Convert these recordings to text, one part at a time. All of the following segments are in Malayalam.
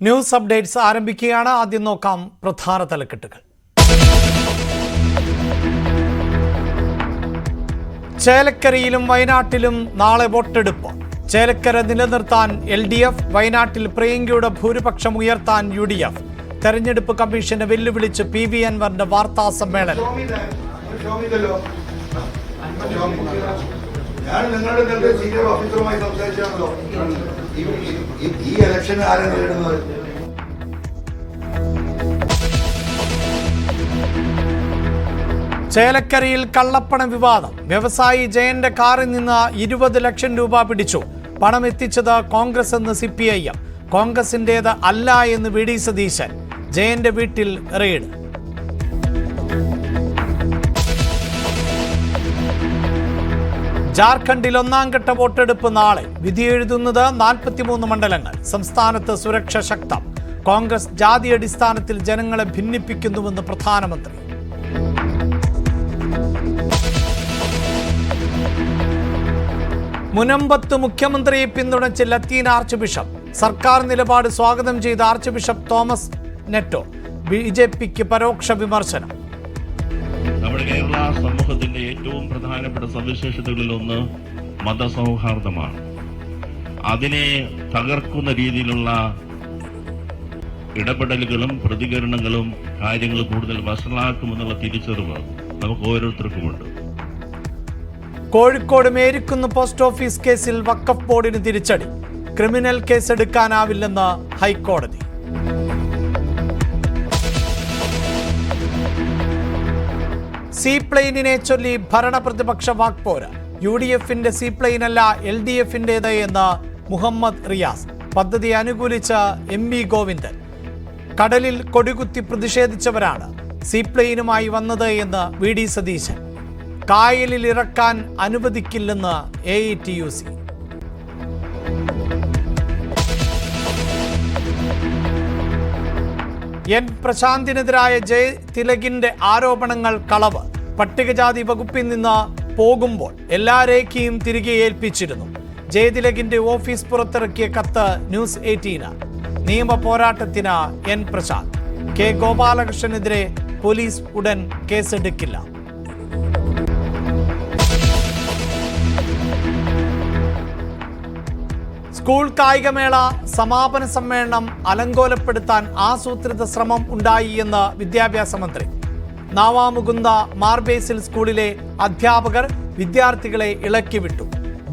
ന്യൂസ് അപ്ഡേറ്റ്സ് ആരംഭിക്കുകയാണ്. ആദ്യം നോക്കാം പ്രധാന തലക്കെട്ടുകൾ. ചേലക്കരയിലും വയനാട്ടിലും നാളെ വോട്ടെടുപ്പ്. ചേലക്കര നിലനിർത്താൻ LDF, വയനാട്ടിൽ പ്രിയങ്കയുടെ ഭൂരിപക്ഷം ഉയർത്താൻ UDF. തെരഞ്ഞെടുപ്പ് കമ്മീഷനെ വെല്ലുവിളിച്ച് PV അൻവറിന്റെ വാർത്താ സമ്മേളനം. ഞാൻ നിങ്ങളുടെ സീനിയർ ഓഫീസറുമായി സംസാരിച്ചാണല്ലോ ഈ ഇലക്ഷന് ആരെ നേരിടുന്നത്. ചേലക്കരയിൽ കള്ളപ്പണ വിവാദം. വ്യവസായി ജയന്റെ കാറിൽ നിന്ന് 20 ലക്ഷം രൂപ പിടിച്ചു. പണം എത്തിച്ചത് കോൺഗ്രസ് എന്ന് CPIM. കോൺഗ്രസിന്റേത് അല്ല എന്ന് VD സതീശൻ. ജയന്റെ വീട്ടിൽ റെയ്ഡ്. ജാർഖണ്ഡിൽ ഒന്നാംഘട്ട വോട്ടെടുപ്പ് നാളെ. വിധിയെഴുതുന്നത് 43 മണ്ഡലങ്ങൾ. സംസ്ഥാനത്ത് സുരക്ഷ ശക്തം. കോൺഗ്രസ് ജാതി അടിസ്ഥാനത്തിൽ ജനങ്ങളെ ഭിന്നിപ്പിക്കുന്നുവെന്ന് പ്രധാനമന്ത്രി. മുനമ്പത്ത് മുഖ്യമന്ത്രിയെ പിന്തുണച്ച് ലത്തീൻ ആർച്ച് ബിഷപ്പ്. സർക്കാർ നിലപാട് സ്വാഗതം ചെയ്ത ആർച്ച് ബിഷപ്പ് തോമസ് നെറ്റോ. BJPക്ക് പരോക്ഷ വിമർശനം. നമ്മുടെ കേരള സമൂഹത്തിന്റെ ഏറ്റവും പ്രധാനപ്പെട്ട സവിശേഷതകളിലൊന്ന് മതസൗഹാർദ്ദമാണ്. അതിനെ തകർക്കുന്ന രീതിയിലുള്ള ഇടപെടലുകളും പ്രതികരണങ്ങളും കാര്യങ്ങൾ കൂടുതൽ വഷളാക്കുമെന്നുള്ള തിരിച്ചറിവ് നമുക്ക് ഓരോരുത്തർക്കുമുണ്ട്. കോഴിക്കോട് മേരിക്കുന്ന് പോസ്റ്റ് ഓഫീസ് കേസിൽ വഖഫ് ബോർഡിന് തിരിച്ചടി. ക്രിമിനൽ കേസെടുക്കാനാവില്ലെന്ന് ഹൈക്കോടതി. സീപ്ലെയിനിനെ ചൊല്ലി ഭരണപ്രതിപക്ഷ വാക്പോര്. UDFന്റെ സീപ്ലെയിനല്ല LDFന്റേത് എന്ന് മുഹമ്മദ് റിയാസ്. പദ്ധതി അനുകൂലിച്ച MV ഗോവിന്ദൻ. കടലിൽ കൊടികുത്തി പ്രതിഷേധിച്ചവരാണ് സീപ്ലെയിനുമായി വന്നത് എന്ന് VD സതീശൻ. കായലിൽ ഇറക്കാൻ അനുവദിക്കില്ലെന്ന് AETUC. N പ്രശാന്തിനെതിരായ ജയതിലകിന്റെ ആരോപണങ്ങൾ കളവ്. പട്ടികജാതി വകുപ്പിൽ നിന്ന് പോകുമ്പോൾ എല്ലാ രേഖയും തിരികെ ഏൽപ്പിച്ചിരുന്നു. ജയതിലകിന്റെ ഓഫീസ് പുറത്തിറക്കിയ കത്ത് News 18. നിയമ പോരാട്ടത്തിന് N പ്രശാന്ത്. K ഗോപാലകൃഷ്ണനെതിരെ പോലീസ് ഉടൻ കേസെടുക്കില്ല. സ്കൂൾ കായികമേള സമാപന സമ്മേളനം അലങ്കോലപ്പെടുത്താൻ ആസൂത്രിത ശ്രമം ഉണ്ടായി എന്ന് വിദ്യാഭ്യാസ മന്ത്രി. നാവാമുകുന്ദ മാർബേസിൽ സ്കൂളിലെ അധ്യാപകർ വിദ്യാർത്ഥികളെ ഇളക്കിവിട്ടു.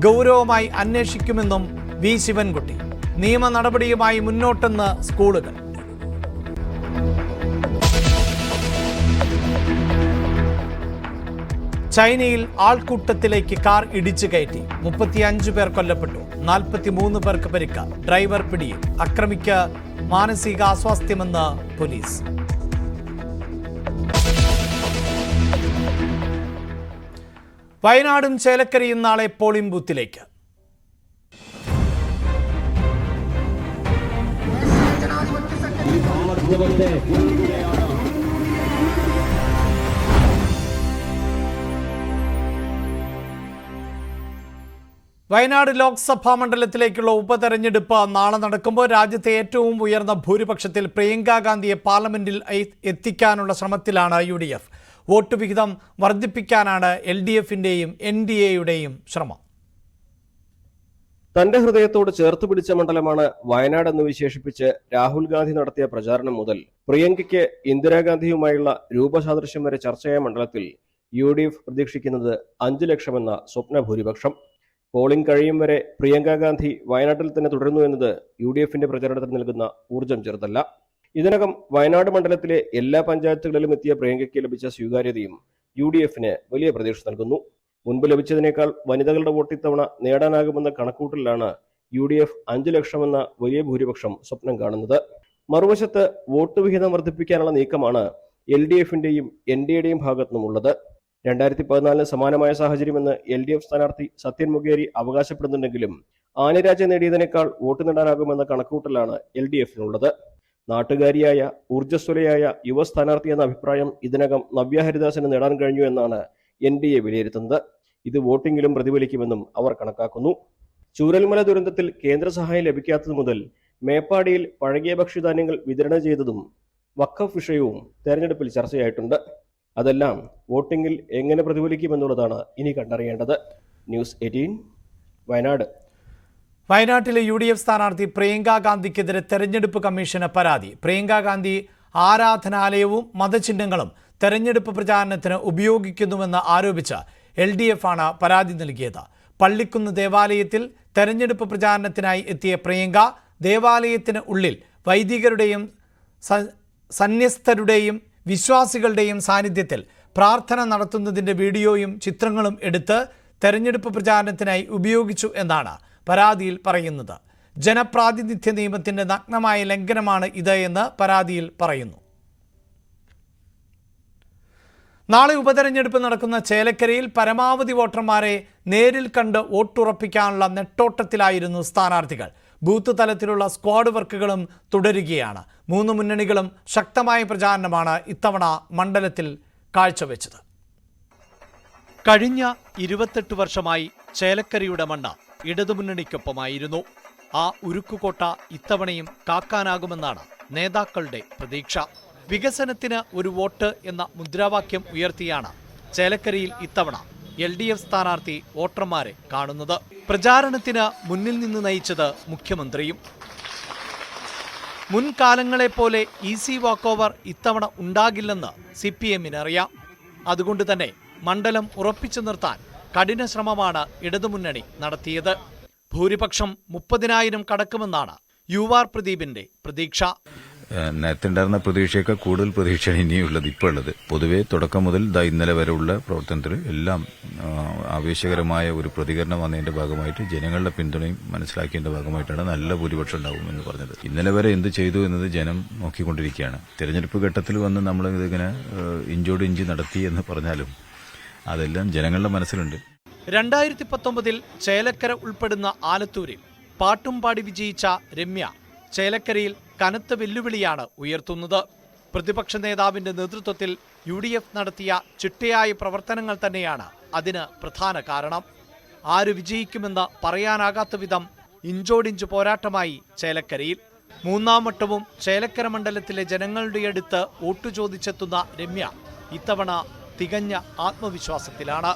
ഗൗരവമായി അന്വേഷിക്കുമെന്നും V ശിവൻകുട്ടി. നിയമ നടപടിയുമായി മുന്നോട്ടെന്ന് സ്കൂളുകൾ. ചൈനയിൽ ആൾക്കൂട്ടത്തിലേക്ക് കാർ ഇടിച്ചു കയറ്റി. 35 പേർ കൊല്ലപ്പെട്ടു. 43 പേർക്ക് പരിക്ക്. ഡ്രൈവർ പിടിയിൽ. അക്രമിക്ക് മാനസികാസ്വാസ്ഥ്യമെന്ന് പോലീസ്. വയനാടും ചേലക്കരയും നാളെ പോളിംഗ് ബൂത്തിലേക്ക്. വയനാട് ലോക്സഭാ മണ്ഡലത്തിലേക്കുള്ള ഉപതെരഞ്ഞെടുപ്പ് നാളെ നടക്കുമ്പോൾ രാജ്യത്തെ ഏറ്റവും ഉയർന്ന ഭൂരിപക്ഷത്തിൽ പ്രിയങ്ക ഗാന്ധിയെ പാർലമെന്റിൽ എത്തിക്കാനുള്ള ശ്രമത്തിലാണ് UDF. വോട്ട് വിഹിതം വർദ്ധിപ്പിക്കാനാണ് LDFന്റെയും NDAയുടെയും ശ്രമം. തന്റെ ഹൃദയത്തോട് ചേർത്ത് പിടിച്ച മണ്ഡലമാണ് വയനാട് എന്ന് വിശേഷിപ്പിച്ച് രാഹുൽ ഗാന്ധി നടത്തിയ പ്രചാരണം മുതൽ പ്രിയങ്കയ്ക്ക് ഇന്ദിരാഗാന്ധിയുമായുള്ള രൂപസാദൃശ്യം വരെ ചർച്ചയായ മണ്ഡലത്തിൽ UDF പ്രതീക്ഷിക്കുന്നത് 5 ലക്ഷമെന്ന സ്വപ്ന ഭൂരിപക്ഷം. പോളിംഗ് കഴിയും വരെ പ്രിയങ്ക ഗാന്ധി വയനാട്ടിൽ തന്നെ തുടരുന്നു എന്നത് UDFന്റെ പ്രചരണത്തിന് നൽകുന്ന ഊർജം ചെറുതല്ല. ഇതിനകം വയനാട് മണ്ഡലത്തിലെ എല്ലാ പഞ്ചായത്തുകളിലും എത്തിയ പ്രിയങ്കയ്ക്ക് ലഭിച്ച സ്വീകാര്യതയും UDFന് വലിയ പ്രതീക്ഷ നൽകുന്നു. മുൻപ് ലഭിച്ചതിനേക്കാൾ വനിതകളുടെ വോട്ട് ഇത്തവണ നേടാനാകുമെന്ന കണക്കൂട്ടലിലാണ് UDF 5 ലക്ഷമെന്ന വലിയ ഭൂരിപക്ഷം സ്വപ്നം കാണുന്നത്. മറുവശത്ത് വോട്ട് വിഹിതം വർദ്ധിപ്പിക്കാനുള്ള നീക്കമാണ് LDFന്റെയും NDAയുടെയും ഭാഗത്തുനിന്നുമുള്ളത്. 2014 സമാനമായ സാഹചര്യമെന്ന് LDF സ്ഥാനാർത്ഥി സത്യൻ മുഖേരി അവകാശപ്പെടുന്നുണ്ടെങ്കിലും ആനിരാജ നേടിയതിനേക്കാൾ വോട്ട് നേടാനാകുമെന്ന കണക്കൂട്ടലാണ് LDFനുള്ളത്. നാട്ടുകാരിയായ ഊർജ്ജസ്വലയായ യുവ സ്ഥാനാർത്ഥി എന്ന അഭിപ്രായം ഇതിനകം നവ്യ ഹരിദാസിന് നേടാൻ കഴിഞ്ഞു എന്നാണ് NDA വിലയിരുത്തുന്നത്. ഇത് വോട്ടിംഗിലും പ്രതിഫലിക്കുമെന്നും അവർ കണക്കാക്കുന്നു. ചൂരൽമല ദുരന്തത്തിൽ കേന്ദ്ര സഹായം ലഭിക്കാത്തത് മുതൽ മേപ്പാടിയിൽ പഴകിയ ഭക്ഷ്യധാന്യങ്ങൾ വിതരണം ചെയ്തതും വഖഫ് വിഷയവും തെരഞ്ഞെടുപ്പിൽ ചർച്ചയായിട്ടുണ്ട്. അതെല്ലാം വോട്ടിംഗിൽ എങ്ങനെ പ്രതിഫലിക്കുമെന്നുള്ളതാണ് ഇനി കണ്ടറിയേണ്ടത്. ന്യൂസ് 18 വയനാട്. വയനാട്ടിലെ UDF സ്ഥാനാർത്ഥി പ്രിയങ്ക ഗാന്ധിക്കെതിരെ തെരഞ്ഞെടുപ്പ് കമ്മീഷന് പരാതി. പ്രിയങ്ക ഗാന്ധി ആരാധനാലയവും മതചിഹ്നങ്ങളും തെരഞ്ഞെടുപ്പ് പ്രചാരണത്തിന് ഉപയോഗിക്കുന്നുവെന്ന് ആരോപിച്ച് LDF ആണ് പരാതി നൽകിയത്. പള്ളിക്കുന്ന് ദേവാലയത്തിൽ തെരഞ്ഞെടുപ്പ് പ്രചാരണത്തിനായി എത്തിയ പ്രിയങ്ക ദേവാലയത്തിന് ഉള്ളിൽ വൈദികരുടെയും സന്യസ്തരുടെയും വിശ്വാസികളുടെയും സാന്നിധ്യത്തിൽ പ്രാർത്ഥന നടത്തുന്നതിൻ്റെ വീഡിയോയും ചിത്രങ്ങളും എടുത്ത് തെരഞ്ഞെടുപ്പ് പ്രചാരണത്തിനായി ഉപയോഗിച്ചു എന്നാണ് പരാതിയിൽ പറയുന്നത്. ജനപ്രാതിനിധ്യ നിയമത്തിന്റെ നഗ്നമായ ലംഘനമാണ് ഇത് എന്ന് പരാതിയിൽ പറയുന്നു. നാളെ ഉപതെരഞ്ഞെടുപ്പ് നടക്കുന്ന ചേലക്കരയിൽ പരമാവധി വോട്ടർമാരെ നേരിൽ കണ്ട് വോട്ടുറപ്പിക്കാനുള്ള നെട്ടോട്ടത്തിലായിരുന്നു സ്ഥാനാർത്ഥികൾ. ബൂത്ത് തലത്തിലുള്ള സ്ക്വാഡ് വർക്കുകളും തുടരുകയാണ്. 3 മുന്നണികളും ശക്തമായ പ്രചാരണമാണ് ഇത്തവണ മണ്ഡലത്തിൽ കാഴ്ചവെച്ചത്. കഴിഞ്ഞ 28 വർഷമായി ചേലക്കരയുടെ മണ്ണ് ഇടതുമുന്നണിക്കൊപ്പമായിരുന്നു. ആ ഉരുക്കുകോട്ട ഇത്തവണയും കാക്കാനാകുമെന്നാണ് നേതാക്കളുടെ പ്രതീക്ഷ. വികസനത്തിന് ഒരു വോട്ട് എന്ന മുദ്രാവാക്യം ഉയർത്തിയാണ് ചേലക്കരയിൽ ഇത്തവണ LDF സ്ഥാനാർത്ഥി വോട്ടർമാരെ കാണുന്നത്. പ്രചാരണത്തിന് മുന്നിൽ നിന്ന് നയിച്ചത് മുഖ്യമന്ത്രിയും. മുൻകാലങ്ങളെപ്പോലെ ഈസി വാക്കോവർ ഇത്തവണ ഉണ്ടാകില്ലെന്ന് CPM-ന് അറിയാം. അതുകൊണ്ട് തന്നെ മണ്ഡലം ഉറപ്പിച്ചു നിർത്താൻ കഠിന ശ്രമമാണ് ഇടതുമുന്നണി നടത്തിയത്. ഭൂരിപക്ഷം 30,000 കടക്കുമെന്നാണ് UR പ്രദീപിന്റെ പ്രതീക്ഷ. നേരത്തെ ഉണ്ടായിരുന്ന പ്രതീക്ഷയൊക്കെ കൂടുതൽ പ്രതീക്ഷയാണ് ഇനിയുള്ളത്. ഇപ്പോൾ ഉള്ളത് പൊതുവെ തുടക്കം മുതൽ ഇന്നലെ വരെയുള്ള പ്രവർത്തനത്തിൽ എല്ലാം ആവേശകരമായ ഒരു പ്രതികരണം വന്നതിന്റെ ഭാഗമായിട്ട് ജനങ്ങളുടെ പിന്തുണയും മനസ്സിലാക്കിയതിന്റെ ഭാഗമായിട്ടാണ് നല്ല ഭൂരിപക്ഷം ഉണ്ടാകുമെന്ന് പറഞ്ഞത്. ഇന്നലെ വരെ എന്ത് ചെയ്തു എന്നത് ജനം നോക്കിക്കൊണ്ടിരിക്കുകയാണ്. തെരഞ്ഞെടുപ്പ് ഘട്ടത്തിൽ വന്ന് നമ്മൾ ഇതിങ്ങനെ ഇഞ്ചോട് ഇഞ്ചി നടത്തി എന്ന് പറഞ്ഞാലും അതെല്ലാം ജനങ്ങളുടെ മനസ്സിലുണ്ട്. 2019 ചേലക്കര ഉൾപ്പെടുന്ന ആലത്തൂരിൽ പാട്ടും പാടി വിജയിച്ച രമ്യ ചേലക്കരയിൽ കനത്ത വെല്ലുവിളിയാണ് ഉയർത്തുന്നത്. പ്രതിപക്ഷ നേതാവിന്റെ നേതൃത്വത്തിൽ UDF നടത്തിയ ചിട്ടയായ പ്രവർത്തനങ്ങൾ തന്നെയാണ് അതിന് പ്രധാന കാരണം. ആര് വിജയിക്കുമെന്ന് പറയാനാകാത്ത വിധം ഇഞ്ചോടിഞ്ച് പോരാട്ടമായി ചേലക്കരയിൽ. 3ാം വട്ടവും ചേലക്കര മണ്ഡലത്തിലെ ജനങ്ങളുടെ അടുത്ത് വോട്ടു ചോദിച്ചെത്തുന്ന രമ്യ ഇത്തവണ തികഞ്ഞ ആത്മവിശ്വാസത്തിലാണ്.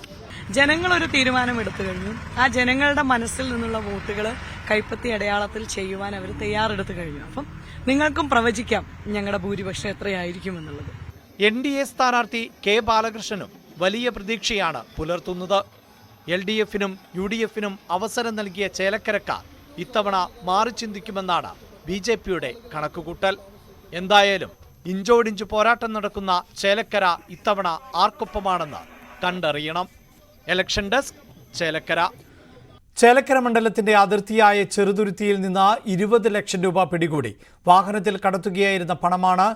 ജനങ്ങൾ ഒരു തീരുമാനമെടുത്തു കഴിഞ്ഞു. ആ ജനങ്ങളുടെ മനസ്സിൽ നിന്നുള്ള വോട്ടുകൾ കൈപ്പത്തി അടയാളത്തിൽ ചെയ്യുവാൻ അവർ തയ്യാറെടുത്തു കഴിഞ്ഞു. അപ്പം നിങ്ങൾക്കും പ്രവചിക്കാം ഞങ്ങളുടെ ഭൂരിപക്ഷം എത്രയായിരിക്കും എന്നുള്ളത്. NDA സ്ഥാനാർത്ഥി K ബാലകൃഷ്ണനും വലിയ പ്രതീക്ഷയാണ് പുലർത്തുന്നത്. LDF-നും UDF-നും അവസരം നൽകിയ ചേലക്കരക്കാർ ഇത്തവണ മാറി ചിന്തിക്കുമെന്നാണ് BJP-യുടെ കണക്കുകൂട്ടൽ. എന്തായാലും ഇഞ്ചോടിഞ്ച് പോരാട്ടം നടക്കുന്ന ചേലക്കര ഇത്തവണ ആർക്കൊപ്പമാണെന്ന് കണ്ടറിയണം. Election desk, Chelakkara. ചേലക്കര മണ്ഡലത്തിന്റെ അതിർത്തിയായ ചെറുതുരുത്തിയിൽ നിന്ന് 20 ലക്ഷം രൂപ പിടികൂടി. വാഹനത്തിൽ കടത്തുകയായിരുന്ന പണമാണ്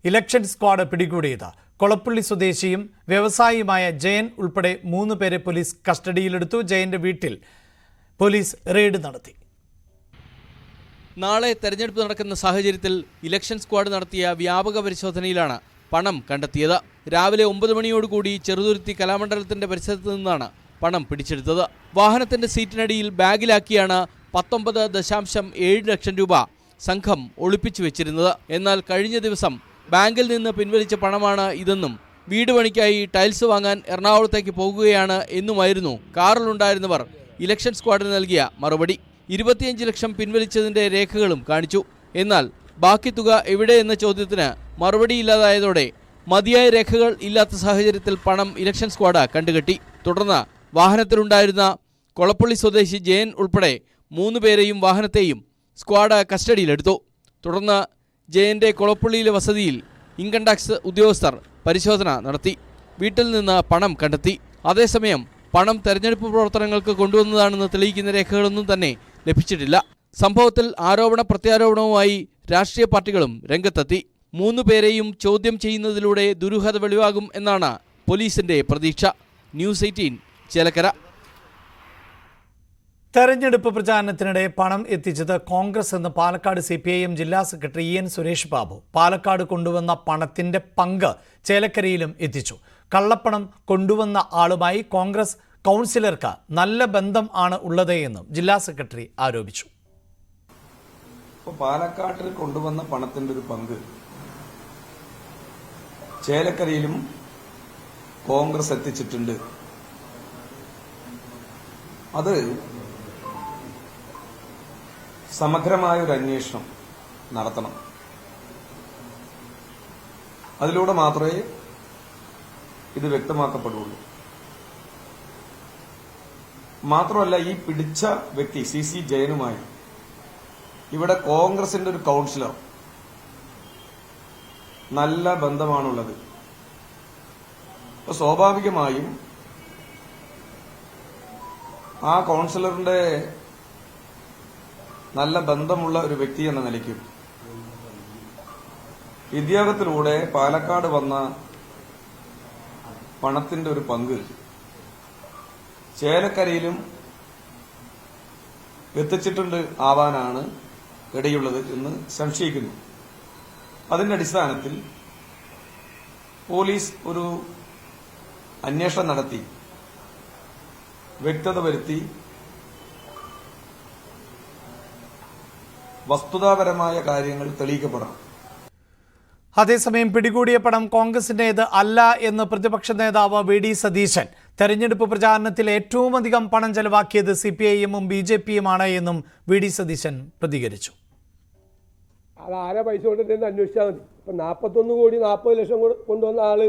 ഇലക്ഷൻ സ്ക്വാഡ് പിടികൂടിയത്. കൊളപ്പള്ളി സ്വദേശിയും വ്യവസായിയുമായ ജയൻ ഉൾപ്പെടെ 3 പേരെ പോലീസ് കസ്റ്റഡിയിലെടുത്തു. ജയന്റെ വീട്ടിൽ പോലീസ് റെയ്ഡ് നടത്തി. നാളെ തെരഞ്ഞെടുപ്പ് നടക്കുന്ന സാഹചര്യത്തിൽ ഇലക്ഷൻ സ്ക്വാഡ് നടത്തിയ വ്യാപക പരിശോധനയിലാണ് പണം കണ്ടെത്തിയത്. രാവിലെ 9 മണിയോടുകൂടി ചെറുതുരുത്തി കലാമണ്ഡലത്തിന്റെ പരിസരത്ത് നിന്നാണ് പണം പിടിച്ചെടുത്തത്. വാഹനത്തിന്റെ സീറ്റിനടിയിൽ ബാഗിലാക്കിയാണ് 19.7 ലക്ഷം രൂപ സംഘം ഒളിപ്പിച്ചു വെച്ചിരുന്നത്. എന്നാൽ കഴിഞ്ഞ ദിവസം ബാങ്കിൽ നിന്ന് പിൻവലിച്ച പണമാണ് ഇതെന്നും വീട് പണിക്കായി ടൈൽസ് വാങ്ങാൻ എറണാകുളത്തേക്ക് പോകുകയാണ് എന്നുമായിരുന്നു കാറിലുണ്ടായിരുന്നവർ ഇലക്ഷൻ സ്ക്വാഡിന് നൽകിയ മറുപടി. 25 ലക്ഷം പിൻവലിച്ചതിന്റെ രേഖകളും കാണിച്ചു. എന്നാൽ ബാക്കി തുക എവിടെ എന്ന ചോദ്യത്തിന് മറുപടിയില്ലാതായതോടെ മതിയായ രേഖകൾ ഇല്ലാത്ത സാഹചര്യത്തിൽ പണം ഇലക്ഷൻ സ്ക്വാഡ് കണ്ടുകെട്ടി. തുടർന്ന് വാഹനത്തിലുണ്ടായിരുന്ന കൊളപ്പള്ളി സ്വദേശി ജയൻ ഉൾപ്പെടെ 3 പേരെയും വാഹനത്തെയും സ്ക്വാഡ് കസ്റ്റഡിയിലെടുത്തു. തുടർന്ന് ജയന്റെ കൊളപ്പള്ളിയിലെ വസതിയിൽ ഇൻകം ടാക്സ് ഉദ്യോഗസ്ഥർ പരിശോധന നടത്തി. വീട്ടിൽ നിന്ന് പണം കണ്ടെത്തി. അതേസമയം പണം തെരഞ്ഞെടുപ്പ് പ്രവർത്തനങ്ങൾക്ക് കൊണ്ടുവന്നതാണെന്ന് തെളിയിക്കുന്ന രേഖകളൊന്നും തന്നെ ലഭിച്ചിട്ടില്ല. സംഭവത്തിൽ ആരോപണ പ്രത്യാരോപണവുമായി രാഷ്ട്രീയ പാർട്ടികളും രംഗത്തെത്തി. 3 പേരെയും ചോദ്യം ചെയ്യുന്നതിലൂടെ ദുരൂഹത വെളിവാകും എന്നാണ് പോലീസിന്റെ പ്രതീക്ഷ. ന്യൂസ് 18 ചേലക്കര. തെരഞ്ഞെടുപ്പ് പ്രചാരണത്തിനിടെ പണം എത്തിച്ചത് കോൺഗ്രസ് എന്ന് പാലക്കാട് CPIM ജില്ലാ സെക്രട്ടറി EN സുരേഷ് ബാബു. പാലക്കാട് കൊണ്ടുവന്ന പണത്തിന്റെ പങ്ക് ചേലക്കരയിലും എത്തിച്ചു. കള്ളപ്പണം കൊണ്ടുവന്ന ആളുമായി കോൺഗ്രസ് കൗൺസിലർക്ക് നല്ല ബന്ധം ആണ് ഉള്ളത് എന്നും ജില്ലാ സെക്രട്ടറി ആരോപിച്ചു. ഇപ്പോൾ പാലക്കാട്ടിൽ കൊണ്ടുവന്ന പണത്തിന്റെ ഒരു പങ്ക് ചേലക്കരയിലും കോൺഗ്രസ് എത്തിച്ചിട്ടുണ്ട്. അത് സമഗ്രമായ ഒരു അന്വേഷണം നടത്തണം. അതിലൂടെ മാത്രമേ ഇത് വ്യക്തമാക്കപ്പെടുള്ളൂ. മാത്രമല്ല, ഈ പിടിച്ച വ്യക്തി CC ജയനുമായി ഇവിടെ കോൺഗ്രസിന്റെ ഒരു കൗൺസിലർ നല്ല ബന്ധമാണുള്ളത്. അപ്പൊ സ്വാഭാവികമായും ആ കൗൺസിലറിന്റെ നല്ല ബന്ധമുള്ള ഒരു വ്യക്തി എന്ന നിലയ്ക്കും വിദ്യാഭ്യാസത്തിലൂടെ പാലക്കാട് വന്ന പണത്തിന്റെ ഒരു പങ്ക് ചേലക്കരയിലും എത്തിച്ചിട്ടുണ്ട് ആവാനാണ് ഇടയുള്ളത് എന്ന് സംശയിക്കുന്നു. അതിന്റെ അടിസ്ഥാനത്തിൽ പോലീസ് ഒരു അന്വേഷണം നടത്തി വ്യക്തത വരുത്തി വസ്തുതാപരമായ കാര്യങ്ങൾ തെളിയിക്കപ്പെടണം. അതേസമയം പിടികൂടിയ പണം കോൺഗ്രസിന്റേത് അല്ല എന്ന് പ്രതിപക്ഷ നേതാവ് VD സതീശൻ തെരഞ്ഞെടുപ്പ് പ്രചാരണത്തിൽ ഏറ്റവും അധികം പണം ചെലവാക്കിയത് CPIM-ഉം BJP-യുമാണ് എന്നും VD സതീശൻ പ്രതികരിച്ചു. അത് ആരെ പൈസ കൊണ്ടിട്ടെന്ന് അന്വേഷിച്ചാൽ മതി. ഇപ്പം 41 കോടി 40 ലക്ഷം കൊണ്ടുവന്ന ആള്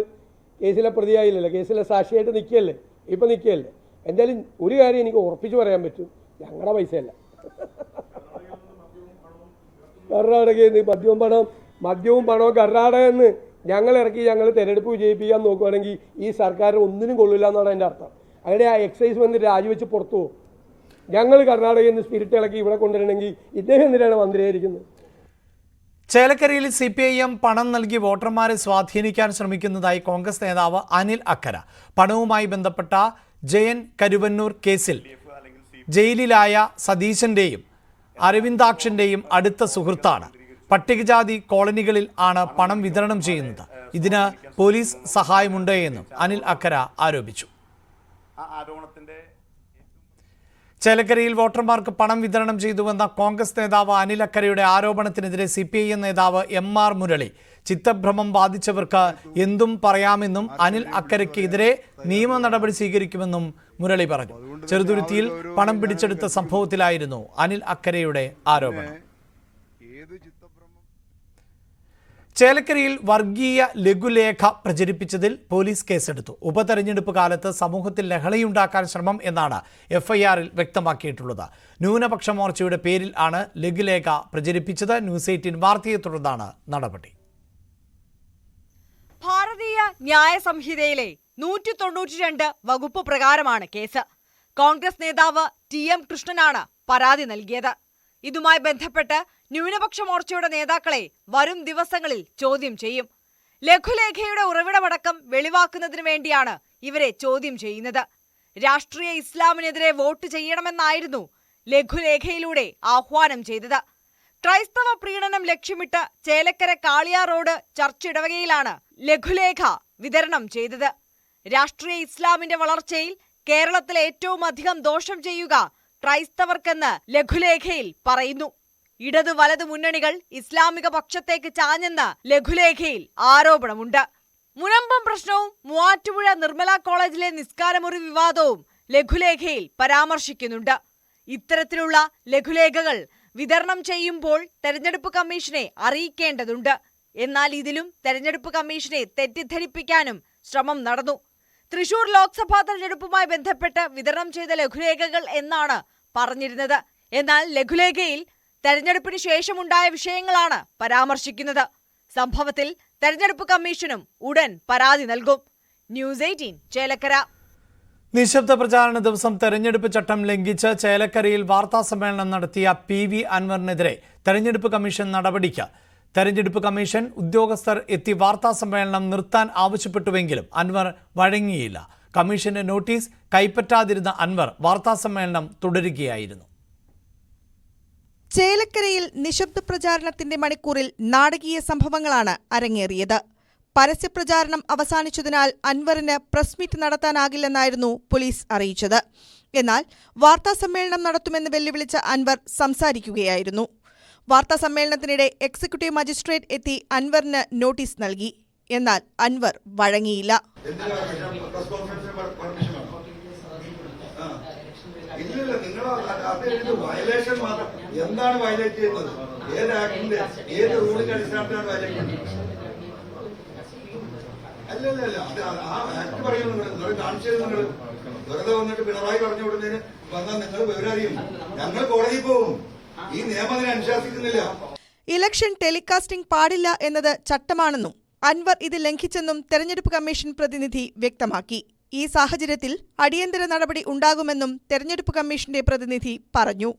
കേസിലെ പ്രതിയായില്ലല്ലോ, കേസിലെ സാക്ഷിയായിട്ട് നിൽക്കുകയല്ലേ, ഇപ്പം നിൽക്കുകയല്ലേ. എന്തായാലും ഒരു കാര്യം എനിക്ക് ഉറപ്പിച്ച് പറയാൻ പറ്റും, ഞങ്ങളുടെ പൈസയല്ല. കർണാടകയിൽ നിന്ന് മദ്യവും പണവും കർണാടകയിൽ നിന്ന് ഞങ്ങൾ ഇറക്കി ഞങ്ങൾ തെരഞ്ഞെടുപ്പ് വിജയിപ്പിക്കാൻ നോക്കുകയാണെങ്കിൽ ഈ സർക്കാർ ഒന്നിനും കൊള്ളില്ല എന്നാണ് എൻ്റെ അർത്ഥം. അവിടെ ആ എക്സൈസ് വന്ന് രാജിവെച്ച് പുറത്തു പോകും. ഞങ്ങൾ കർണാടകയിൽ നിന്ന് സ്പിരിറ്റ് ഇളക്കി ഇവിടെ കൊണ്ടുവരണമെങ്കിൽ ഇദ്ദേഹം എന്തിനാണ് മന്ത്രിയായിരിക്കുന്നത്? ചേലക്കരയിൽ CPIM പണം നൽകി വോട്ടർമാരെ സ്വാധീനിക്കാൻ ശ്രമിക്കുന്നതായി കോൺഗ്രസ് നേതാവ് അനിൽ അക്കര. പണവുമായി ബന്ധപ്പെട്ട ജയൻ കരുവന്നൂർ കേസിൽ ജയിലിലായ സതീശന്റെയും അരവിന്ദാക്ഷന്റെയും അടുത്ത സുഹൃത്താണ്. പട്ടികജാതി കോളനികളിൽ ആണ് പണം വിതരണം ചെയ്യുന്നത്. ഇതിന് പോലീസ് സഹായമുണ്ട് എന്നും അനിൽ അക്കര ആരോപിച്ചു. ചേലക്കരയിൽ വോട്ടർമാർക്ക് പണം വിതരണം ചെയ്തുവെന്ന കോൺഗ്രസ് നേതാവ് അനിൽ അക്കരയുടെ ആരോപണത്തിനെതിരെ CPIM നേതാവ് MR മുരളി ചിത്തഭ്രമം ബാധിച്ചവർക്ക് എന്തും പറയാമെന്നും അനിൽ അക്കരയ്ക്കെതിരെ നിയമ നടപടി സ്വീകരിക്കുമെന്നും മുരളി പറഞ്ഞു. ചെറുതുരുത്തിയിൽ പണം പിടിച്ചെടുത്ത സംഭവത്തിലായിരുന്നു അനിൽ അക്കരയുടെ ആരോപണം. ചേലക്കരയിൽ വർഗീയ ലഘുലേഖ പ്രചരിപ്പിച്ചതിൽ പോലീസ് കേസെടുത്തു. ഉപതെരഞ്ഞെടുപ്പ് കാലത്ത് സമൂഹത്തിൽ ലഹളയുണ്ടാക്കാൻ ശ്രമം എന്നാണ് FIR-ൽ വ്യക്തമാക്കിയിട്ടുള്ളത്. ന്യൂനപക്ഷ മോർച്ചയുടെ പേരിൽ ആണ് ലഘുലേഖ പ്രചരിപ്പിച്ചത്. ന്യൂസ് 18 വാർത്തയെ തുടർന്നാണ് നടപടി. ഭാരതീയ ന്യായ സംഹിതയിലെ 192 വകുപ്പ് പ്രകാരമാണ് കേസ്. കോൺഗ്രസ് നേതാവ് TM കൃഷ്ണനാണ് പരാതി നൽകിയത്. ഇതുമായി ബന്ധപ്പെട്ട് ന്യൂനപക്ഷ മോർച്ചയുടെ നേതാക്കളെ വരും ദിവസങ്ങളിൽ ചോദ്യം ചെയ്യും. ലഘുലേഖയുടെ ഉറവിടമടക്കം വെളിവാക്കുന്നതിന് വേണ്ടിയാണ് ഇവരെ ചോദ്യം ചെയ്യുന്നത്. രാഷ്ട്രീയ ഇസ്ലാമിനെതിരെ വോട്ട് ചെയ്യണമെന്നായിരുന്നു ലഘുലേഖയിലൂടെ ആഹ്വാനം ചെയ്തത്. ക്രൈസ്തവ പ്രീണനം ലക്ഷ്യമിട്ട് ചേലക്കര കാളിയാർ റോഡ് ചർച്ച് ഇടവകയിലാണ് ലഘുലേഖ വിതരണം ചെയ്തത്. രാഷ്ട്രീയ ഇസ്ലാമിന്റെ വളർച്ചയിൽ കേരളത്തിൽ ഏറ്റവും അധികം ദോഷം ചെയ്യുക ക്രൈസ്തവർക്കെന്ന് ലഘുലേഖയിൽ പറയുന്നു. ഇടത് വലത് മുന്നണികൾ ഇസ്ലാമിക പക്ഷത്തേക്ക് ചാഞ്ഞെന്ന് ലഘുലേഖയിൽ ആരോപണമുണ്ട്. മുനമ്പം പ്രശ്നവും മൂവാറ്റുപുഴ നിർമ്മല കോളേജിലെ നിസ്കാരമുറി വിവാദവും ലഘുലേഖയിൽ പരാമർശിക്കുന്നുണ്ട്. ഇത്തരത്തിലുള്ള ലഘുലേഖകൾ വിതരണം ചെയ്യുമ്പോൾ തെരഞ്ഞെടുപ്പ് കമ്മീഷനെ അറിയിക്കേണ്ടതുണ്ട്. എന്നാൽ ഇതിലും തെരഞ്ഞെടുപ്പ് കമ്മീഷനെ തെറ്റിദ്ധരിപ്പിക്കാനും ശ്രമം നടന്നു. തൃശൂർ ലോക്സഭാ തെരഞ്ഞെടുപ്പുമായി ബന്ധപ്പെട്ട് വിതരണം ചെയ്ത ലഘുലേഖകൾ എന്നാണ് പറഞ്ഞിരുന്നത്. എന്നാൽ ലഘുലേഖയിൽ തെരഞ്ഞെടുപ്പിന് ശേഷമുണ്ടായ വിഷയങ്ങളാണ് പരാമർശിക്കുന്നത്. സംഭവത്തിൽ തെരഞ്ഞെടുപ്പ് കമ്മീഷനും ഉടൻ പരാതി നൽകും. ന്യൂസ് 18 ചേലക്കര. നിശബ്ദ പ്രചാരണ ദിവസം തെരഞ്ഞെടുപ്പ് ചട്ടം ലംഘിച്ച് ചേലക്കരയിൽ വാർത്താ സമ്മേളനം നടത്തിയ PV അൻവറിനെതിരെ തെരഞ്ഞെടുപ്പ് കമ്മീഷൻ നടപടിക്ക്. തെരഞ്ഞെടുപ്പ് കമ്മീഷൻ ഉദ്യോഗസ്ഥർ എത്തി വാർത്താ സമ്മേളനം നിർത്താൻ ആവശ്യപ്പെട്ടുവെങ്കിലും അൻവർ വഴങ്ങിയില്ല. കമ്മീഷന്റെ നോട്ടീസ് കൈപ്പറ്റാതിരുന്ന അൻവർ വാർത്താ സമ്മേളനം തുടരുകയായിരുന്നു. ചേലക്കരയിൽ നിശബ്ദ പ്രചാരണത്തിന്റെ മണിക്കൂറിൽ നാടകീയ സംഭവങ്ങളാണ് അരങ്ങേറിയത്. പരസ്യപ്രചാരണം അവസാനിച്ചതിനാൽ അൻവറിന് പ്രസ് മീറ്റ് നടത്താനാകില്ലെന്നായിരുന്നു പോലീസ് അറിയിച്ചത്. എന്നാൽ വാർത്താസമ്മേളനം നടത്തുമെന്ന് വെല്ലുവിളിച്ച അൻവർ സംസാരിക്കുകയായിരുന്നു. വാർത്താസമ്മേളനത്തിനിടെ എക്സിക്യൂട്ടീവ് മജിസ്ട്രേറ്റ് എത്തി അൻവറിന് നോട്ടീസ് നൽകി. എന്നാൽ അൻവർ വഴങ്ങിയില്ല. ഇല്ലല്ല, നിങ്ങൾ അത് വയലേഷൻ മാത്രം. എന്താണ് വയലേറ്റ് ചെയ്യുന്നത്? ഏത് ആക്ടിന്റെ ഏത് റൂളിന്റെ അടിസ്ഥാനത്തിലാണ് വയലേറ്റ് ചെയ്യുന്നത്? അല്ലല്ല, അത് ആ ആക്ട് പറയുന്നത് നിങ്ങൾ കാണിച്ചത്. നിങ്ങൾ വെറുതെ വന്നിട്ട് പിണറായി പറഞ്ഞു വിടുന്നതിന് വന്നാൽ നിങ്ങൾ വിവരറിയും. ഞങ്ങൾ കോടതിയിൽ പോകും. ഈ നിയമം അതിനെ അനുശാസിക്കുന്നില്ല. ഇലക്ഷൻ ടെലികാസ്റ്റിംഗ് പാടില്ല എന്നത് ചട്ടമാണെന്നും അൻവർ ഇത് ലംഘിച്ചെന്നും തെരഞ്ഞെടുപ്പ് കമ്മീഷൻ പ്രതിനിധി വ്യക്തമാക്കി. ഈ സാഹചര്യത്തിൽ അടിയന്തര നടപടി ഉണ്ടാകുമെന്നും തെരഞ്ഞെടുപ്പ് കമ്മീഷന്റെ പ്രതിനിധി പറഞ്ഞു.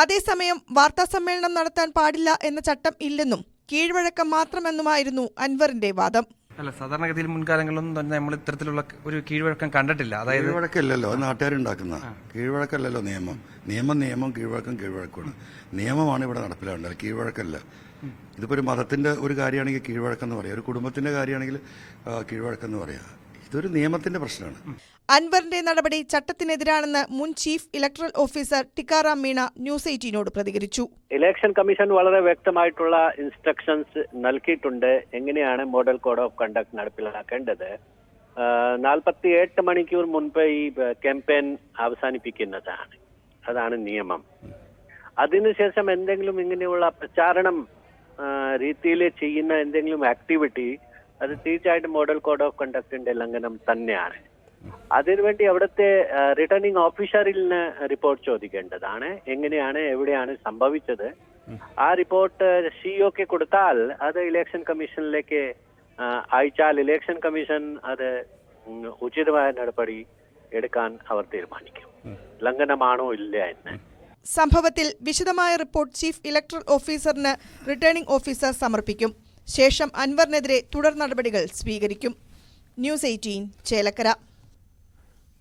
അതേസമയം വാർത്താസമ്മേളനം നടത്താൻ പാടില്ല എന്ന ചട്ടം ഇല്ലെന്നും കീഴ്വഴക്കം മാത്രമെന്നുമായിരുന്നു അൻവറിന്റെ വാദം. അല്ല, സാധാരണഗതിയിൽ മുൻകാലങ്ങളിലൊന്നും തന്നെ നമ്മൾ ഇത്തരത്തിലുള്ള ഒരു കീഴ്വഴക്കം കണ്ടിട്ടില്ല. അതായത് കീഴ്വഴക്കല്ലല്ലോ നാട്ടുകാരുണ്ടാക്കുന്ന കീഴ്വഴക്കല്ലല്ലോ നിയമം. നിയമം കീഴ്വഴക്കമാണ്. നിയമമാണ് ഇവിടെ നടപ്പിലാവേണ്ടത്, കീഴ്വഴക്കല്ല. ഇതിപ്പോ ഒരു മതത്തിന്റെ ഒരു കാര്യമാണെങ്കിൽ കീഴ്വഴക്കെന്ന് പറയാം, ഒരു കുടുംബത്തിന്റെ കാര്യമാണെങ്കിൽ കീഴ്വഴക്കെന്ന് പറയാം. ഇതൊരു നിയമത്തിന്റെ പ്രശ്നമാണ്. അൻവറിന്റെ നടപടി ചട്ടത്തിനെതിരാണെന്ന് മുൻ chief electoral officer Tikaram Meena news 18 പ്രതികരിച്ചു. ഇലക്ഷൻ കമ്മീഷൻ വളരെ വ്യക്തമായിട്ടുള്ള ഇൻസ്ട്രക്ഷൻസ് നൽകിയിട്ടുണ്ട് എങ്ങനെയാണ് മോഡൽ കോഡ് ഓഫ് കണ്ടക്ട് നടപ്പിലാക്കേണ്ടത്. 48 മണിക്കൂർ മുൻപ് ഈ ക്യാമ്പയിൻ അവസാനിപ്പിക്കുന്നതാണ്. അതാണ് നിയമം. അതിനുശേഷം എന്തെങ്കിലും ഇങ്ങനെയുള്ള പ്രചാരണം രീതിയിൽ ചെയ്യുന്ന എന്തെങ്കിലും ആക്ടിവിറ്റി അത് തീർച്ചയായിട്ടും മോഡൽ കോഡ് ഓഫ് കണ്ടക്ടിന്റെ ലംഘനം തന്നെയാണ്. അതിനുവേണ്ടി അവിടുത്തെ റിട്ടേണിംഗ് ഓഫീസറിന് റിപ്പോർട്ട് ചോദിക്കേണ്ടതാണ്. എങ്ങനെയാണ്, എവിടെയാണ് സംഭവിച്ചത്. ആ റിപ്പോർട്ട് സിഇഒക്ക് കൊടുത്താൽ അത് ഇലക്ഷൻ കമ്മീഷനിലേക്ക് അയച്ചാൽ ഇലക്ഷൻ കമ്മീഷൻ അത് ഉചിതമായ നടപടി എടുക്കാൻ അവർ തീരുമാനിക്കും, ലംഘനമാണോ ഇല്ല എന്ന്. സംഭവത്തിൽ വിശദമായ റിപ്പോർട്ട് ചീഫ് ഇലക്ടറൽ ഓഫീസറിന് റിട്ടേണിംഗ് ഓഫീസർ സമർപ്പിക്കും. ശേഷം അൻവറിനെതിരെ തുടർ നടപടികൾ സ്വീകരിക്കും. ന്യൂസ് 18 ചേലക്കര.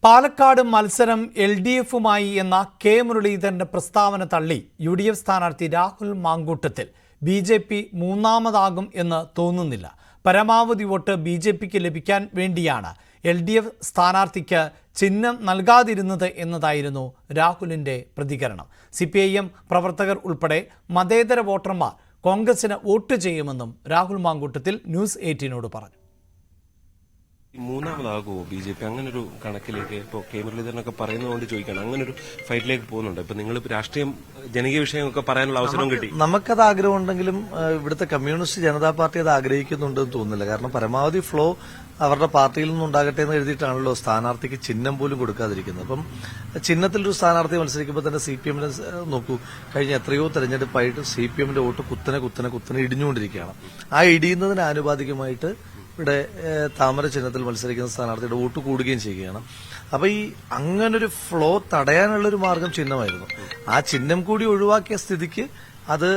പാലക്കാട് മത്സരം LDFുമായി എന്ന കെ മുരളീധരന്റെ പ്രസ്താവന തള്ളി UDF സ്ഥാനാർത്ഥി രാഹുൽ മാങ്കൂട്ടത്തിൽ. BJP മൂന്നാമതാകും എന്ന് തോന്നുന്നില്ല. പരമാവധി വോട്ട് BJPക്ക് ലഭിക്കാൻ വേണ്ടിയാണ് LDF സ്ഥാനാർത്ഥിക്ക് ചിഹ്നം നൽകാതിരുന്നത് എന്നതായിരുന്നു രാഹുലിന്റെ പ്രതികരണം. CPIM പ്രവർത്തകർ ഉൾപ്പെടെ മതേതര വോട്ടർമാർ കോൺഗ്രസിന് വോട്ട് ചെയ്യുമെന്നും രാഹുൽ മാങ്കൂട്ടത്തിൽ ന്യൂസ് 18 പറഞ്ഞു. മൂന്നാമതാകുമോ BJP? അങ്ങനൊരു കണക്കിലേക്ക് ഇപ്പോൾ കെ മുരളീധരനൊക്കെ പറയുന്നതുകൊണ്ട് ചോദിക്കണം, അങ്ങനൊരു ഫൈറ്റിലേക്ക് പോകുന്നുണ്ട്. ഇപ്പൊ നിങ്ങൾ രാഷ്ട്രീയം ജനകീയ വിഷയമൊക്കെ പറയാനുള്ള അവസരം കിട്ടി. നമുക്കത് ആഗ്രഹമുണ്ടെങ്കിലും ഇവിടുത്തെ കമ്മ്യൂണിസ്റ്റ് ജനതാ പാർട്ടി അത് ആഗ്രഹിക്കുന്നുണ്ടെന്ന് തോന്നുന്നില്ല. കാരണം പരമാവധി ഫ്ലോ അവരുടെ പാർട്ടിയിൽ നിന്നും ഉണ്ടാകട്ടെ എന്ന് എഴുതിയിട്ടാണല്ലോ സ്ഥാനാർത്ഥിക്ക് ചിഹ്നം പോലും കൊടുക്കാതിരിക്കുന്നത്. അപ്പം ചിഹ്നത്തിലൊരു സ്ഥാനാർത്ഥി മത്സരിക്കുമ്പോൾ തന്നെ CPMനെ നോക്കൂ, കഴിഞ്ഞ എത്രയോ തെരഞ്ഞെടുപ്പായിട്ട് CPMന്റെ വോട്ട് കുത്തനെ ഇടിഞ്ഞുകൊണ്ടിരിക്കുകയാണ്. ആ ഇടിയുന്നതിന് ആനുപാതികമായിട്ട് ഇവിടെ താമര ചിഹ്നത്തിൽ മത്സരിക്കുന്ന സ്ഥാനാർത്ഥിയുടെ വോട്ട് കൂടുകയും ചെയ്യുകയാണ്. അപ്പൊ ഈ അങ്ങനൊരു ഫ്ലോ തടയാനുള്ളൊരു മാർഗം ചിഹ്നമായിരുന്നു. ആ ചിഹ്നം കൂടി ഒഴിവാക്കിയ സ്ഥിതിക്ക് അത്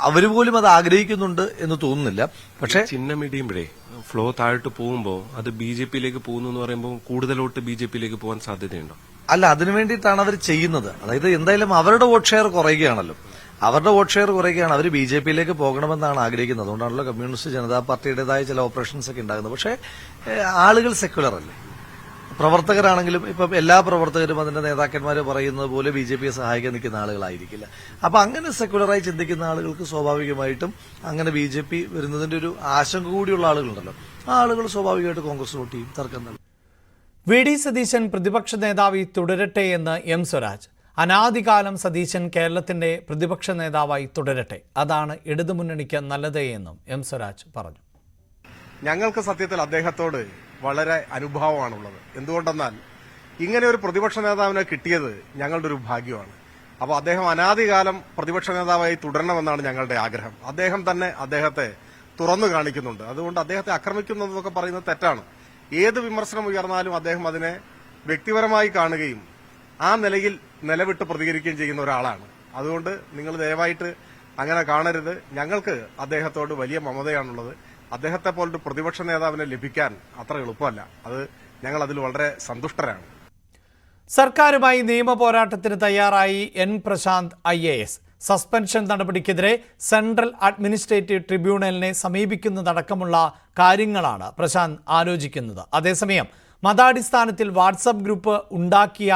അവര് പോലും അത് ആഗ്രഹിക്കുന്നുണ്ട് എന്ന് തോന്നുന്നില്ല. പക്ഷെ ചിഹ്നം ഇടിയുമ്പോഴേ ഫ്ലോ താഴോട്ട് പോകുമ്പോൾ അത് BJPയിലേക്ക് പോകുന്നു എന്ന് പറയുമ്പോൾ കൂടുതൽ വോട്ട് BJPയിലേക്ക് പോകാൻ സാധ്യതയുണ്ടോ? അല്ല, അതിനു വേണ്ടിയിട്ടാണ് അവർ ചെയ്യുന്നത്. അതായത് എന്തായാലും അവരുടെ വോട്ട് ഷെയർ കുറയുകയാണല്ലോ. അവർ BJPയിലേക്ക് പോകണമെന്നാണ് ആഗ്രഹിക്കുന്നത്. അതുകൊണ്ടാണല്ലോ കമ്മ്യൂണിസ്റ്റ് ജനതാ പാർട്ടിയുടേതായ ചില ഓപ്പറേഷൻസ് ഒക്കെ ഉണ്ടാകുന്നത്. പക്ഷേ ആളുകൾ സെക്യുലർ അല്ലേ, പ്രവർത്തകരാണെങ്കിലും ഇപ്പം എല്ലാ പ്രവർത്തകരും അതിന്റെ നേതാക്കന്മാർ പറയുന്നത് പോലെ BJPയെ സഹായിക്കാൻ നിൽക്കുന്ന ആളുകളായിരിക്കില്ല. അപ്പൊ അങ്ങനെ സെക്യുലറായി ചിന്തിക്കുന്ന ആളുകൾക്ക് സ്വാഭാവികമായിട്ടും അങ്ങനെ BJP വരുന്നതിന്റെ ഒരു ആശങ്ക കൂടിയുള്ള ആളുകളുണ്ടല്ലോ, ആ ആളുകൾ സ്വാഭാവികമായിട്ട് കോൺഗ്രസ് വോട്ട് ചെയ്യും. തർക്കം. VD സതീശൻ പ്രതിപക്ഷ നേതാവായി തുടരട്ടെ എന്ന് M സ്വരാജ്. അനാദികാലം സതീശൻ കേരളത്തിന്റെ പ്രതിപക്ഷ നേതാവായി തുടരട്ടെ, അതാണ് ഇടതുമുന്നണിക്ക് നല്ലത് എന്നും M സ്വരാജ് പറഞ്ഞു. ഞങ്ങൾക്ക് സത്യത്തിൽ അദ്ദേഹത്തോട് വളരെ അനുഭാവമാണുള്ളത്. എന്തുകൊണ്ടെന്നാൽ ഇങ്ങനെ ഒരു പ്രതിപക്ഷ നേതാവിനെ കിട്ടിയത് ഞങ്ങളുടെ ഒരു ഭാഗ്യമാണ്. അപ്പോൾ അദ്ദേഹം അനാദികാലം പ്രതിപക്ഷ നേതാവായി തുടരണമെന്നാണ് ഞങ്ങളുടെ ആഗ്രഹം. അദ്ദേഹം തന്നെ അദ്ദേഹത്തെ തുറന്നു കാണിക്കുന്നുണ്ട്. അതുകൊണ്ട് അദ്ദേഹത്തെ ആക്രമിക്കുന്നതെന്നൊക്കെ പറയുന്നത് തെറ്റാണ്. ഏത് വിമർശനം ഉയർന്നാലും അദ്ദേഹം അതിനെ വ്യക്തിപരമായി കാണുകയും ആ നിലയിൽ നിലവിട്ട് പ്രതികരിക്കുകയും ചെയ്യുന്ന ഒരാളാണ്. അതുകൊണ്ട് നിങ്ങൾ ദയവായിട്ട് അങ്ങനെ കാണരുത്. ഞങ്ങൾക്ക് അദ്ദേഹത്തോട് വലിയ മമതയാണുള്ളത്. അദ്ദേഹത്തെ പോലൊരു പ്രതിപക്ഷ നേതാവിനെ ലഭിക്കാൻ അത്ര എളുപ്പമല്ല. അത് ഞങ്ങൾ അതിൽ വളരെ സന്തുഷ്ടരാണ്. സർക്കാരുമായി നിയമ പോരാട്ടത്തിന് തയ്യാറായി N പ്രശാന്ത് IAS. സസ്പെൻഷൻ നടപടിക്കെതിരെ സെൻട്രൽ അഡ്മിനിസ്ട്രേറ്റീവ് ട്രിബ്യൂണലിനെ സമീപിക്കുന്നതടക്കമുള്ള കാര്യങ്ങളാണ് പ്രശാന്ത് ആലോചിക്കുന്നത്. അതേസമയം മതാടിസ്ഥാനത്തിൽ വാട്സപ്പ് ഗ്രൂപ്പ് ഉണ്ടാക്കിയ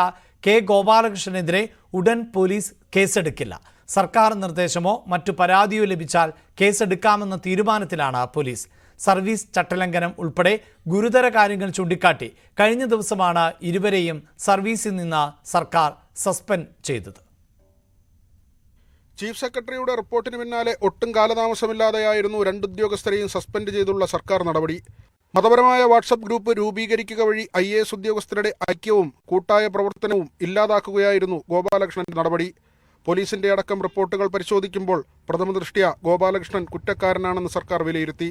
K ഗോപാലകൃഷ്ണനെതിരെ ഉടൻ പോലീസ് കേസെടുക്കില്ല. സർക്കാർ നിർദ്ദേശമോ മറ്റു പരാതിയോ ലഭിച്ചാൽ കേസെടുക്കാമെന്ന തീരുമാനത്തിലാണ് പോലീസ്. സർവീസ് ചട്ടലംഘനം ഉൾപ്പെടെ ഗുരുതര കാര്യങ്ങൾ ചൂണ്ടിക്കാട്ടി കഴിഞ്ഞ ദിവസമാണ് ഇരുവരെയും സർവീസിൽ നിന്ന് സർക്കാർ സസ്പെൻഡ് ചെയ്തത്. ചീഫ് സെക്രട്ടറിയുടെ റിപ്പോർട്ടിന് പിന്നാലെ ഒട്ടും കാലതാമസമില്ലാതെയായിരുന്നു 2 ഉദ്യോഗസ്ഥരെയും സസ്പെൻഡ് ചെയ്തുള്ള സർക്കാർ നടപടി. മതപരമായ വാട്സപ്പ് ഗ്രൂപ്പ് രൂപീകരിക്കുക വഴി IAS ഉദ്യോഗസ്ഥരുടെ ഐക്യവും കൂട്ടായ പ്രവർത്തനവും ഇല്ലാതാക്കുകയായിരുന്നു ഗോപാലകൃഷ്ണന്റെ നടപടി. പോലീസിന്റെ അടക്കം റിപ്പോർട്ടുകൾ പരിശോധിക്കുമ്പോൾ പ്രഥമദൃഷ്ട്യാ ഗോപാലകൃഷ്ണൻ കുറ്റക്കാരനാണെന്ന് സർക്കാർ വിലയിരുത്തി.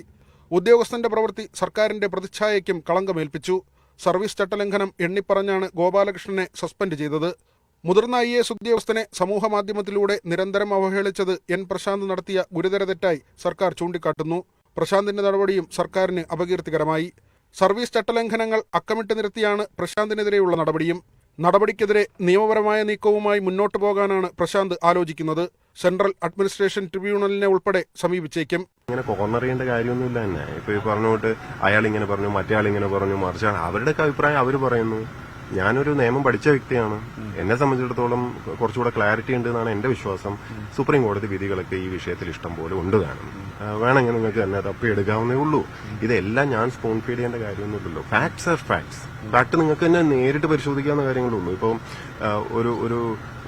ഉദ്യോഗസ്ഥന്റെ പ്രവൃത്തി സർക്കാരിന്റെ പ്രതിച്ഛായയ്ക്കും കളങ്കമേൽപ്പിച്ചു. സർവീസ് ചട്ടലംഘനം എണ്ണിപ്പറഞ്ഞാണ് ഗോപാലകൃഷ്ണനെ സസ്പെൻഡ് ചെയ്തത്. മുതിർന്ന IAS ഉദ്യോഗസ്ഥനെ സമൂഹമാധ്യമത്തിലൂടെ നിരന്തരം അവഹേളിച്ചത് N പ്രശാന്ത് നടത്തിയ ഗുരുതര തെറ്റായി സർക്കാർ ചൂണ്ടിക്കാട്ടുന്നു. പ്രശാന്തിന്റെ നടപടിയും സർക്കാരിന് അപകീർത്തികരമായി. സർവീസ് ചട്ടലംഘനങ്ങൾ അക്കമിട്ട് നിരത്തിയാണ് പ്രശാന്തിനെതിരെയുള്ള നടപടിയും. നടപടിക്കെതിരെ നിയമപരമായ നീക്കവുമായി മുന്നോട്ടു പോകാനാണ് പ്രശാന്ത് ആലോചിക്കുന്നത്. സെൻട്രൽ അഡ്മിനിസ്ട്രേഷൻ ട്രിബ്യൂണലിനെ ഉൾപ്പെടെ സമീപിച്ചേക്കും. ഇങ്ങനെ കോർണർ ചെയ്യേണ്ട കാര്യമൊന്നുമില്ല തന്നെ. ഇപ്പൊ ഈ പറഞ്ഞോട്ട് അയാൾ ഇങ്ങനെ പറഞ്ഞു, മറ്റേ ആൾ ഇങ്ങനെ പറഞ്ഞു, മറിച്ച് അവരുടെ അഭിപ്രായം അവർ പറയുന്നു. ഞാനൊരു നിയമം പഠിച്ച വ്യക്തിയാണ്. എന്നെ സംബന്ധിച്ചിടത്തോളം കുറച്ചുകൂടെ ക്ലാരിറ്റി ഉണ്ട് എന്നാണ് എന്റെ വിശ്വാസം. സുപ്രീം കോടതി വിധികളൊക്കെ ഈ വിഷയത്തിൽ ഇഷ്ടം പോലെ ഉണ്ട് കാണും. വേണമെങ്കിൽ നിങ്ങൾക്ക് തന്നെ തപ്പിയെടുക്കാവുന്നേ ഉള്ളൂ. ഇതെല്ലാം ഞാൻ സ്പൂൺ ഫീഡ് ചെയ്യേണ്ട കാര്യമൊന്നുമില്ലല്ലോ. Facts are facts. ഫാക്ട് നിങ്ങൾക്ക് തന്നെ നേരിട്ട് പരിശോധിക്കാവുന്ന കാര്യങ്ങളുള്ളൂ. ഇപ്പം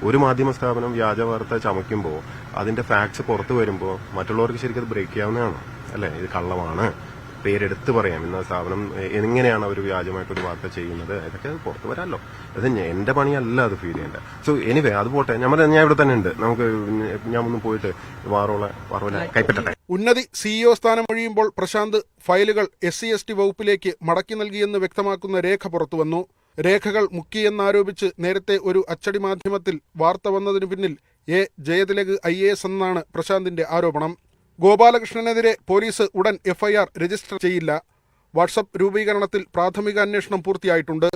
ഒരു മാധ്യമ സ്ഥാപനം വ്യാജ വാർത്ത ചമയ്ക്കുമ്പോൾ അതിന്റെ ഫാക്ട്സ് പുറത്തു വരുമ്പോൾ മറ്റുള്ളവർക്ക് ശരിക്കും അത് ബ്രേക്ക് ചെയ്യാവുന്നതാണ് അല്ലെ? ഇത് കള്ളമാണ്, പേരെടുത്ത് പറയാം, ഇന്ന സ്ഥാപനം എങ്ങനെയാണ് അവർ വ്യാജമായിട്ടൊരു വാർത്ത ചെയ്യുന്നത്, ഇതൊക്കെ പുറത്തു വരാമല്ലോ. അത് എന്റെ പണിയല്ല അത് ഫീൽ ചെയ്യേണ്ട. സോ എനിവേ അത് പോട്ടെ. ഞാൻ ഇവിടെ തന്നെ ഉണ്ട്. നമുക്ക് ഞാൻ ഒന്ന് പോയിട്ട് വാറോല കൈപ്പറ്റട്ടെ. ഉന്നതി CEO സ്ഥാനം ഒഴിയുമ്പോൾ പ്രശാന്ത് ഫയലുകൾ SC/ST വകുപ്പിലേക്ക് മടക്കി നൽകിയെന്ന് വ്യക്തമാക്കുന്ന രേഖ പുറത്തുവന്നു. രേഖകൾ മുക്കിയെന്നാരോപിച്ച് നേരത്തെ ഒരു അച്ചടി മാധ്യമത്തിൽ വാർത്ത വന്നതിനു പിന്നിൽ ജയതിലക് IAS എന്നാണ് പ്രശാന്തിന്റെ ആരോപണം. ഗോപാലകൃഷ്ണനെതിരെ പോലീസ് ഉടൻ FIR രജിസ്റ്റർ ചെയ്യില്ല. വാട്സപ്പ് രൂപീകരണത്തിൽ പ്രാഥമിക അന്വേഷണം പൂർത്തിയായിട്ടുണ്ട്.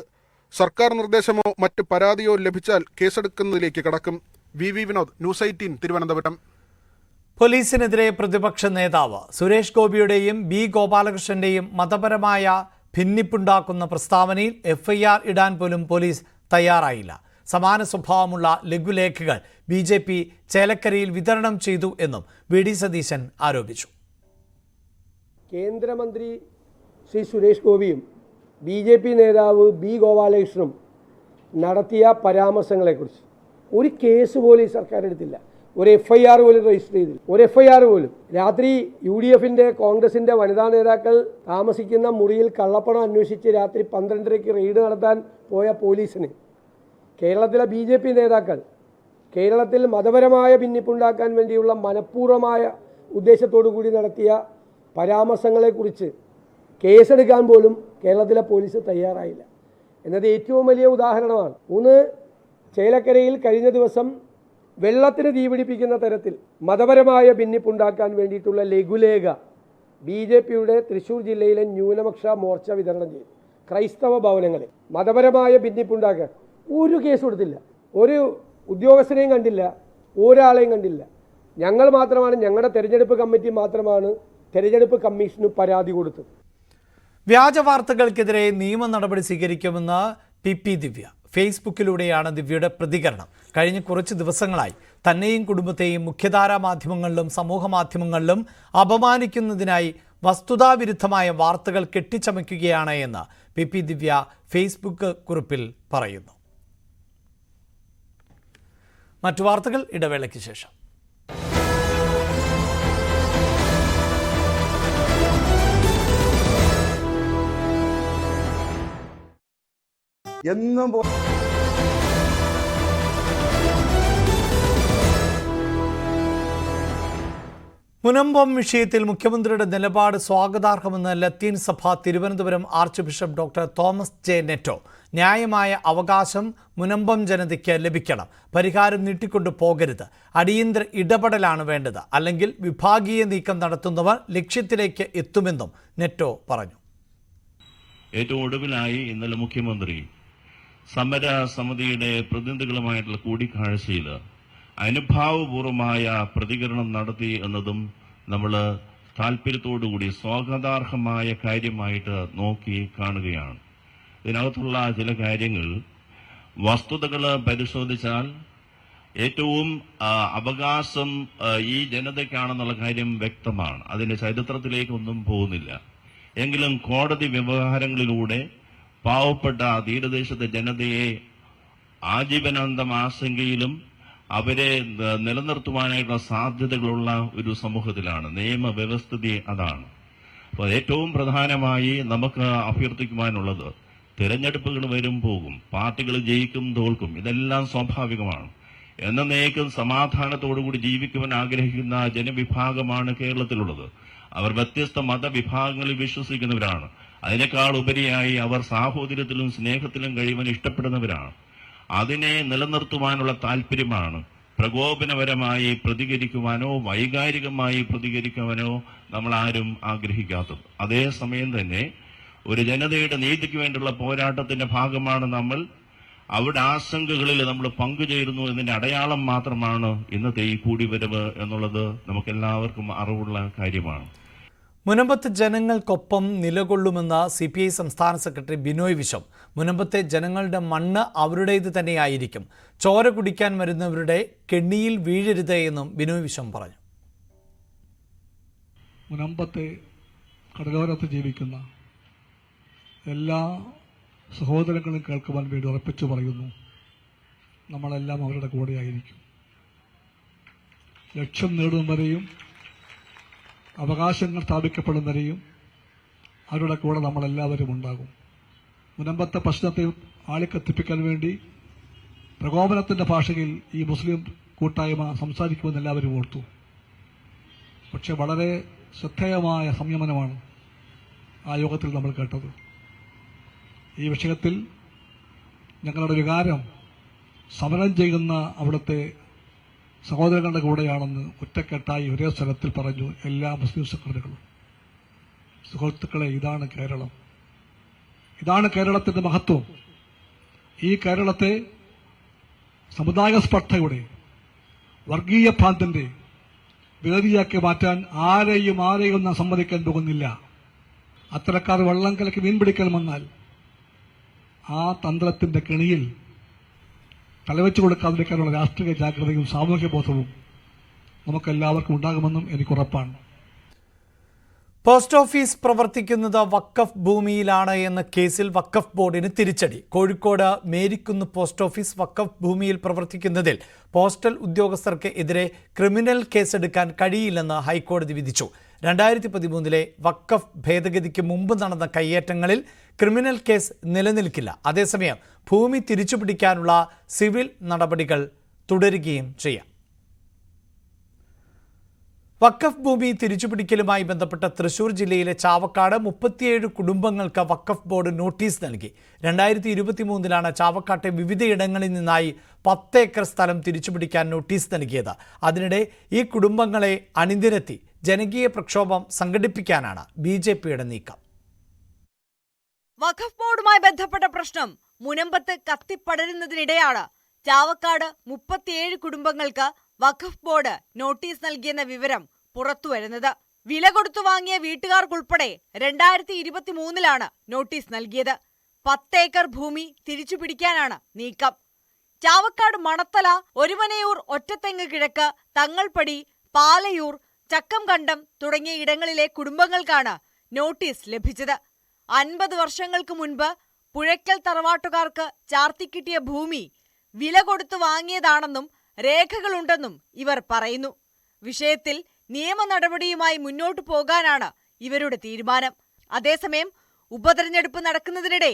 സർക്കാർ നിർദ്ദേശമോ മറ്റ് പരാതിയോ ലഭിച്ചാൽ കേസെടുക്കുന്നതിലേക്ക് കടക്കും. VV Vinod, News 18, Thiruvananthapuram. പോലീസിനെതിരെ പ്രതിപക്ഷ നേതാവ് സുരേഷ് ഗോപിയുടെയും B ഗോപാലകൃഷ്ണന്റെയും മതപരമായ ഭിന്നിപ്പുണ്ടാക്കുന്ന പ്രസ്താവനയിൽ FIR ഇടാൻ പോലും പോലീസ് തയ്യാറായില്ല. സമാന സ്വഭാവമുള്ള ലഘുലേഖകൾ BJP ചേലക്കരയിൽ വിതരണം ചെയ്തു എന്നും VD സതീശൻ ആരോപിച്ചു. കേന്ദ്രമന്ത്രി ശ്രീ സുരേഷ് ഗോപിയും BJP നേതാവ് B ഗോപാലകൃഷ്ണനും നടത്തിയ പരാമർശങ്ങളെക്കുറിച്ച് ഒരു കേസ് പോലും ഈ സർക്കാർ എടുത്തില്ല. ഒരു FIR പോലും രജിസ്റ്റർ ചെയ്തില്ല. ഒരു FIR പോലും. രാത്രി UDFന്റെ കോൺഗ്രസിന്റെ വനിതാ നേതാക്കൾ താമസിക്കുന്ന മുറിയിൽ കള്ളപ്പണം അന്വേഷിച്ച് രാത്രി 12:30 റെയ്ഡ് നടത്താൻ പോയ പോലീസിന് കേരളത്തിലെ BJP നേതാക്കൾ കേരളത്തിൽ മതപരമായ ഭിന്നിപ്പുണ്ടാക്കാൻ വേണ്ടിയുള്ള മനഃപൂർവമായ ഉദ്ദേശത്തോടു കൂടി നടത്തിയ പരാമർശങ്ങളെക്കുറിച്ച് കേസെടുക്കാൻ പോലും കേരളത്തിലെ പോലീസ് തയ്യാറായില്ല എന്നത് ഏറ്റവും വലിയ ഉദാഹരണമാണ്. 3 ചേലക്കരയിൽ കഴിഞ്ഞ ദിവസം വെള്ളത്തിന് തീപിടിപ്പിക്കുന്ന തരത്തിൽ മതപരമായ ഭിന്നിപ്പുണ്ടാക്കാൻ വേണ്ടിയിട്ടുള്ള ലഘുലേഖ BJPയുടെ തൃശ്ശൂർ ജില്ലയിലെ ന്യൂനപക്ഷ മോർച്ച വിതരണം ചെയ്തു. ക്രൈസ്തവ ഭവനങ്ങളിൽ മതപരമായ ഭിന്നിപ്പുണ്ടാക്കാൻ ഒരു കേസ് കൊടുത്തില്ല. ഒരു ഉദ്യോഗസ്ഥനെയും കണ്ടില്ല, ഒരാളെയും കണ്ടില്ല. ഞങ്ങൾ മാത്രമാണ്, ഞങ്ങളുടെ തെരഞ്ഞെടുപ്പ് കമ്മിറ്റി മാത്രമാണ് തെരഞ്ഞെടുപ്പ് കമ്മീഷന് പരാതി കൊടുത്തത്. വ്യാജ വാർത്തകൾക്കെതിരെ നിയമ നടപടി സ്വീകരിക്കുമെന്ന് PP ദിവ്യ. ഫേസ്ബുക്കിലൂടെയാണ് ദിവ്യയുടെ പ്രതികരണം. കഴിഞ്ഞ കുറച്ച് ദിവസങ്ങളായി തന്നെയും കുടുംബത്തെയും മുഖ്യധാരാ മാധ്യമങ്ങളിലും സമൂഹ മാധ്യമങ്ങളിലും അപമാനിക്കുന്നതിനായി വസ്തുതാവിരുദ്ധമായ വാർത്തകൾ കെട്ടിച്ചമയ്ക്കുകയാണ് എന്ന് PP ദിവ്യ ഫേസ്ബുക്ക് കുറിപ്പിൽ പറയുന്നു. മറ്റു വാർത്തകൾ ഇടവേളയ്ക്ക് ശേഷം. മുനമ്പം വിഷയത്തിൽ മുഖ്യമന്ത്രിയുടെ നിലപാട് സ്വാഗതാർഹമെന്ന് ലത്തീൻ സഭ Thiruvananthapuram arch bishop doctor Thomas J. നെറ്റോ. ന്യായമായ അവകാശം മുനമ്പം ജനതയ്ക്ക് ലഭിക്കണം. പരിഹാരം നീട്ടിക്കൊണ്ടു പോകരുത്. അടിയന്തര ഇടപെടലാണ് വേണ്ടത്. അല്ലെങ്കിൽ വിഭാഗീയ നീക്കം നടത്തുന്നവർ ലക്ഷ്യത്തിലേക്ക് എത്തുമെന്നും നെറ്റോ പറഞ്ഞു. ഏറ്റവും ഒടുവിലായി ഇന്നലെ മുഖ്യമന്ത്രി സമര സമിതിയുടെ പ്രതിനിധികളുമായിട്ടുള്ള കൂടിക്കാഴ്ചയിൽ അനുഭാവപൂർവമായ പ്രതികരണം നടത്തി എന്നതും നമ്മൾ താല്പര്യത്തോടുകൂടി സ്വാഗതാർഹമായ കാര്യമായിട്ട് നോക്കി കാണുകയാണ്. ഇതിനകത്തുള്ള ചില കാര്യങ്ങൾ വസ്തുതകൾ പരിശോധിച്ചാൽ ഏറ്റവും അവകാശം ഈ ജനതയ്ക്കാണെന്നുള്ള കാര്യം വ്യക്തമാണ്. അതിന്റെ ചരിത്രത്തിലേക്കൊന്നും പോകുന്നില്ല. എങ്കിലും കോടതി വ്യവഹാരങ്ങളിലൂടെ പാവപ്പെട്ട തീരദേശത്തെ ജനതയെ ആജീവനാന്തം ആശങ്കയിലും അവരെ നിലനിർത്തുവാനായിട്ടുള്ള സാധ്യതകളുള്ള ഒരു സമൂഹത്തിലാണ് നിയമവ്യവസ്ഥിതി. അതാണ് അപ്പോൾ ഏറ്റവും പ്രധാനമായി നമുക്ക് അഭ്യർത്ഥിക്കുവാനുള്ളത്. തിരഞ്ഞെടുപ്പുകൾ വരും പോകും, പാർട്ടികൾ ജയിക്കും തോൽക്കും, ഇതെല്ലാം സ്വാഭാവികമാണ്. എന്നേക്കും സമാധാനത്തോടുകൂടി ജീവിക്കുവാൻ ആഗ്രഹിക്കുന്ന ജനവിഭാഗമാണ് കേരളത്തിലുള്ളത്. അവർ വ്യത്യസ്ത മതവിഭാഗങ്ങളിൽ വിശ്വസിക്കുന്നവരാണ്. അതിനേക്കാൾ ഉപരിയായി അവർ സാഹോദര്യത്തിലും സ്നേഹത്തിലും കഴിയുവാൻ ഇഷ്ടപ്പെടുന്നവരാണ്. അതിനെ നിലനിർത്തുവാനുള്ള താല്പര്യമാണ്. പ്രകോപനപരമായി പ്രതികരിക്കുവാനോ വൈകാരികമായി പ്രതികരിക്കുവാനോ നമ്മൾ ആരും ആഗ്രഹിക്കാത്തത്. അതേസമയം തന്നെ ഒരു ജനതയുടെ നീതിക്ക് വേണ്ടിയുള്ള പോരാട്ടത്തിന്റെ ഭാഗമാണ് നമ്മൾ. അവിടെ ആശങ്കകളിൽ നമ്മൾ പങ്കുചേരുന്നു എന്നതിന്റെ അടയാളം മാത്രമാണ് ഇന്നത്തെ ഈ കൂടിവരവ് എന്നുള്ളത് നമുക്കെല്ലാവർക്കും അറിവുള്ള കാര്യമാണ്. മുനമ്പത്ത് ജനങ്ങൾക്കൊപ്പം നിലകൊള്ളുമെന്ന CPI സംസ്ഥാന സെക്രട്ടറി ബിനോയ് വിശ്വം. മുനമ്പത്തെ ജനങ്ങളുടെ മണ്ണ് അവരുടേത് തന്നെയായിരിക്കും. ചോര കുടിക്കാൻ വരുന്നവരുടെ കെണിയിൽ വീഴരുത് എന്നും ബിനോയ് വിശ്വം പറഞ്ഞു. മുനമ്പത്തെ കടലോരത്ത് ജീവിക്കുന്ന എല്ലാ സഹോദരങ്ങളും കേൾക്കുവാൻ വേണ്ടി ഉറപ്പിച്ചു പറയുന്നു, നമ്മളെല്ലാം അവരുടെ കൂടെയായിരിക്കും. ലക്ഷ്യം നേടുന്നവരെയും അവകാശങ്ങൾ സ്ഥാപിക്കപ്പെടുന്നവരെയും അവരുടെ കൂടെ നമ്മളെല്ലാവരും ഉണ്ടാകും. മുനമ്പത്തെ പ്രശ്നത്തെ ആളിക്കത്തിപ്പിക്കാൻ വേണ്ടി പ്രകോപനത്തിന്റെ ഭാഷയിൽ ഈ മുസ്ലിം കൂട്ടായ്മ സംസാരിക്കുമെന്ന് എല്ലാവരും ഓർത്തു. പക്ഷെ വളരെ ശ്രദ്ധേയമായ സംയമനമാണ് ആ യോഗത്തിൽ നമ്മൾ കേട്ടത്. ഈ വിഷയത്തിൽ ഞങ്ങളുടെ വികാരം സമരം ചെയ്യുന്ന അവിടുത്തെ സഹോദരങ്ങളുടെ കൂടെയാണെന്ന് ഒറ്റക്കെട്ടായി ഒരേ സ്ഥലത്തിൽ പറഞ്ഞു എല്ലാ മുസ്ലിം സംഘടനകളും. സുഹൃത്തുക്കളെ, ഇതാണ് കേരളം, ഇതാണ് കേരളത്തിന്റെ മഹത്വം. ഈ കേരളത്തെ സമുദായ സ്പർദ്ധയുടെ വർഗീയ ഭ്രാന്തിന്റെ വേദിയാക്കി മാറ്റാൻ ആരെയും നാം സമ്മതിക്കാൻ പോകുന്നില്ല. അത്തരക്കാർ വള്ളം കലക്കി മീൻ പിടിക്കാൻ വന്നാൽ ആ തന്ത്രത്തിന്റെ കെണിയിൽ തലവെച്ചു കൊടുക്കാതിരിക്കാനുള്ള രാഷ്ട്രീയ ജാഗ്രതയും സാമൂഹ്യ ബോധവും നമുക്കെല്ലാവർക്കും ഉണ്ടാകുമെന്നും എനിക്ക് ഉറപ്പാണ്. പോസ്റ്റ് ഓഫീസ് പ്രവർത്തിക്കുന്നത് വഖഫ് ഭൂമിയിലാണ് എന്ന കേസിൽ വഖഫ് ബോർഡിന് തിരിച്ചടി. കോഴിക്കോട് മേരിക്കുന്ന് പോസ്റ്റ് ഓഫീസ് വഖഫ് ഭൂമിയിൽ പ്രവർത്തിക്കുന്നതിൽ പോസ്റ്റൽ ഉദ്യോഗസ്ഥർക്ക് എതിരെ ക്രിമിനൽ കേസെടുക്കാൻ കഴിയില്ലെന്ന് ഹൈക്കോടതി വിധിച്ചു. 2013 വഖഫ് ഭേദഗതിക്ക് മുമ്പ് നടന്ന കയ്യേറ്റങ്ങളിൽ ക്രിമിനൽ കേസ് നിലനിൽക്കില്ല. അതേസമയം ഭൂമി തിരിച്ചുപിടിക്കാനുള്ള സിവിൽ നടപടികൾ തുടരുകയും ചെയ്യാം. വഖഫ് ഭൂമി തിരിച്ചുപിടിക്കലുമായി ബന്ധപ്പെട്ട് തൃശൂർ ജില്ലയിലെ ചാവക്കാട് 37 കുടുംബങ്ങൾക്ക് വഖഫ് ബോർഡ് നോട്ടീസ് നൽകി. 2023 ചാവക്കാട്ടെ വിവിധയിടങ്ങളിൽ നിന്നായി 10 ഏക്കർ സ്ഥലം തിരിച്ചുപിടിക്കാൻ നോട്ടീസ് നൽകിയത്. അതിനിടെ ഈ കുടുംബങ്ങളെ അണിനിരത്തി ജനകീയ പ്രക്ഷോഭം സംഘടിപ്പിക്കാനാണ് BJPയുടെ നീക്കം. വഖഫ് ബോർഡുമായി ബന്ധപ്പെട്ട പ്രശ്നം മുനമ്പത്ത് കത്തിപ്പടരുന്നതിനിടെയാണ് ചാവക്കാട് 37 കുടുംബങ്ങൾക്ക് വഖഫ് ബോർഡ് നോട്ടീസ് നൽകിയെന്ന വിവരം പുറത്തുവരുന്നത്. വില കൊടുത്തു വാങ്ങിയ വീട്ടുകാർക്കുൾപ്പെടെ 2023 നോട്ടീസ് നൽകിയത്. 10 ഏക്കർ ഭൂമി തിരിച്ചുപിടിക്കാനാണ് നീക്കം. ചാവക്കാട് മണത്തല, ഒരുമനയൂർ, ഒറ്റത്തെങ്ങ് കിഴക്ക്, തങ്ങൾപ്പടി, പാലയൂർ, ചക്കംകണ്ടം തുടങ്ങിയ ഇടങ്ങളിലെ കുടുംബങ്ങൾക്കാണ് നോട്ടീസ് ലഭിച്ചത്. 50 വർഷങ്ങൾക്ക് മുൻപ് പുഴയ്ക്കൽ തറവാട്ടുകാർക്ക് ചാർത്തിക്കിട്ടിയ ഭൂമി വില കൊടുത്തു വാങ്ങിയതാണെന്നും രേഖകളുണ്ടെന്നും ഇവർ പറയുന്നു. വിഷയത്തിൽ നിയമ നടപടിയുമായി മുന്നോട്ടു പോകാനാണ് ഇവരുടെ തീരുമാനം. അതേസമയം ഉപതെരഞ്ഞെടുപ്പ് നടക്കുന്നതിനിടെ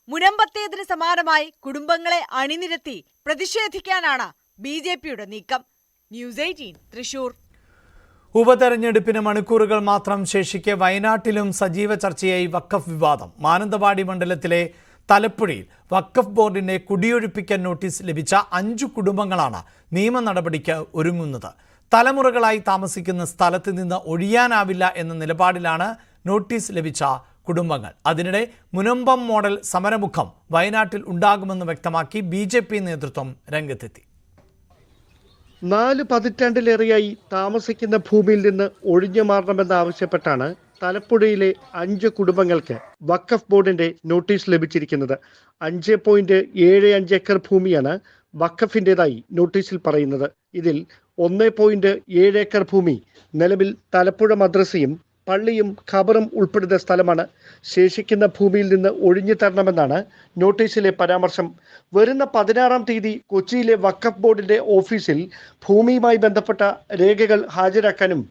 മുനമ്പത്തേതിന് സമാനമായി കുടുംബങ്ങളെ അണിനിരത്തി പ്രതിഷേധിക്കാനാണ് BJPയുടെ നീക്കം. ന്യൂസ് 18 തൃശൂർ. ഉപതെരഞ്ഞെടുപ്പിന് മണിക്കൂറുകൾ മാത്രം ശേഷിക്കെ വയനാട്ടിലും സജീവ ചർച്ചയായി വഖഫ് വിവാദം. മാനന്തവാടി മണ്ഡലത്തിലെ തലപ്പുഴയിൽ വഖഫ് ബോർഡിന്റെ കുടിയൊഴിപ്പിക്കൽ നോട്ടീസ് ലഭിച്ച 5 കുടുംബങ്ങളാണ് നിയമ നടപടിക്ക് ഒരുങ്ങുന്നത്. തലമുറകളായി താമസിക്കുന്ന സ്ഥലത്ത് നിന്ന് ഒഴിയാനാവില്ല എന്ന നിലപാടിലാണ് നോട്ടീസ് ലഭിച്ച കുടുംബങ്ങൾ. അതിനിടെ മുനമ്പം മോഡൽ സമരമുഖം വയനാട്ടിൽ ഉണ്ടാകുമെന്ന് വ്യക്തമാക്കി BJP നേതൃത്വം രംഗത്തെത്തി. 4 പതിറ്റാണ്ടിലേറെയായി താമസിക്കുന്ന ഭൂമിയിൽ നിന്ന് ഒഴിഞ്ഞു മാറണമെന്നാവശ്യപ്പെട്ടാണ് തലപ്പുഴയിലെ 5 കുടുംബങ്ങൾക്ക് വഖഫ് ബോർഡിന്റെ നോട്ടീസ് ലഭിച്ചിരിക്കുന്നത്. 5.75 ഏക്കർ ഭൂമിയാണ് വഖഫിന്റേതായി നോട്ടീസിൽ പറയുന്നത്. ഇതിൽ 1.7 ഏക്കർ ഭൂമി നിലവിൽ തലപ്പുഴ മദ്രസയും പള്ളിയും ഖബറും ഉൾപ്പെടുന്ന സ്ഥലമാണ്. ശേഷിക്കുന്ന ഭൂമിയിൽ നിന്ന് ഒഴിഞ്ഞു തരണമെന്നാണ് നോട്ടീസിലെ പരാമർശം. വരുന്ന 16-ാം തീയതി കൊച്ചിയിലെ വഖഫ് ബോർഡിന്റെ ഓഫീസിൽ ഭൂമിയുമായി ബന്ധപ്പെട്ട രേഖകൾ ഹാജരാക്കാനും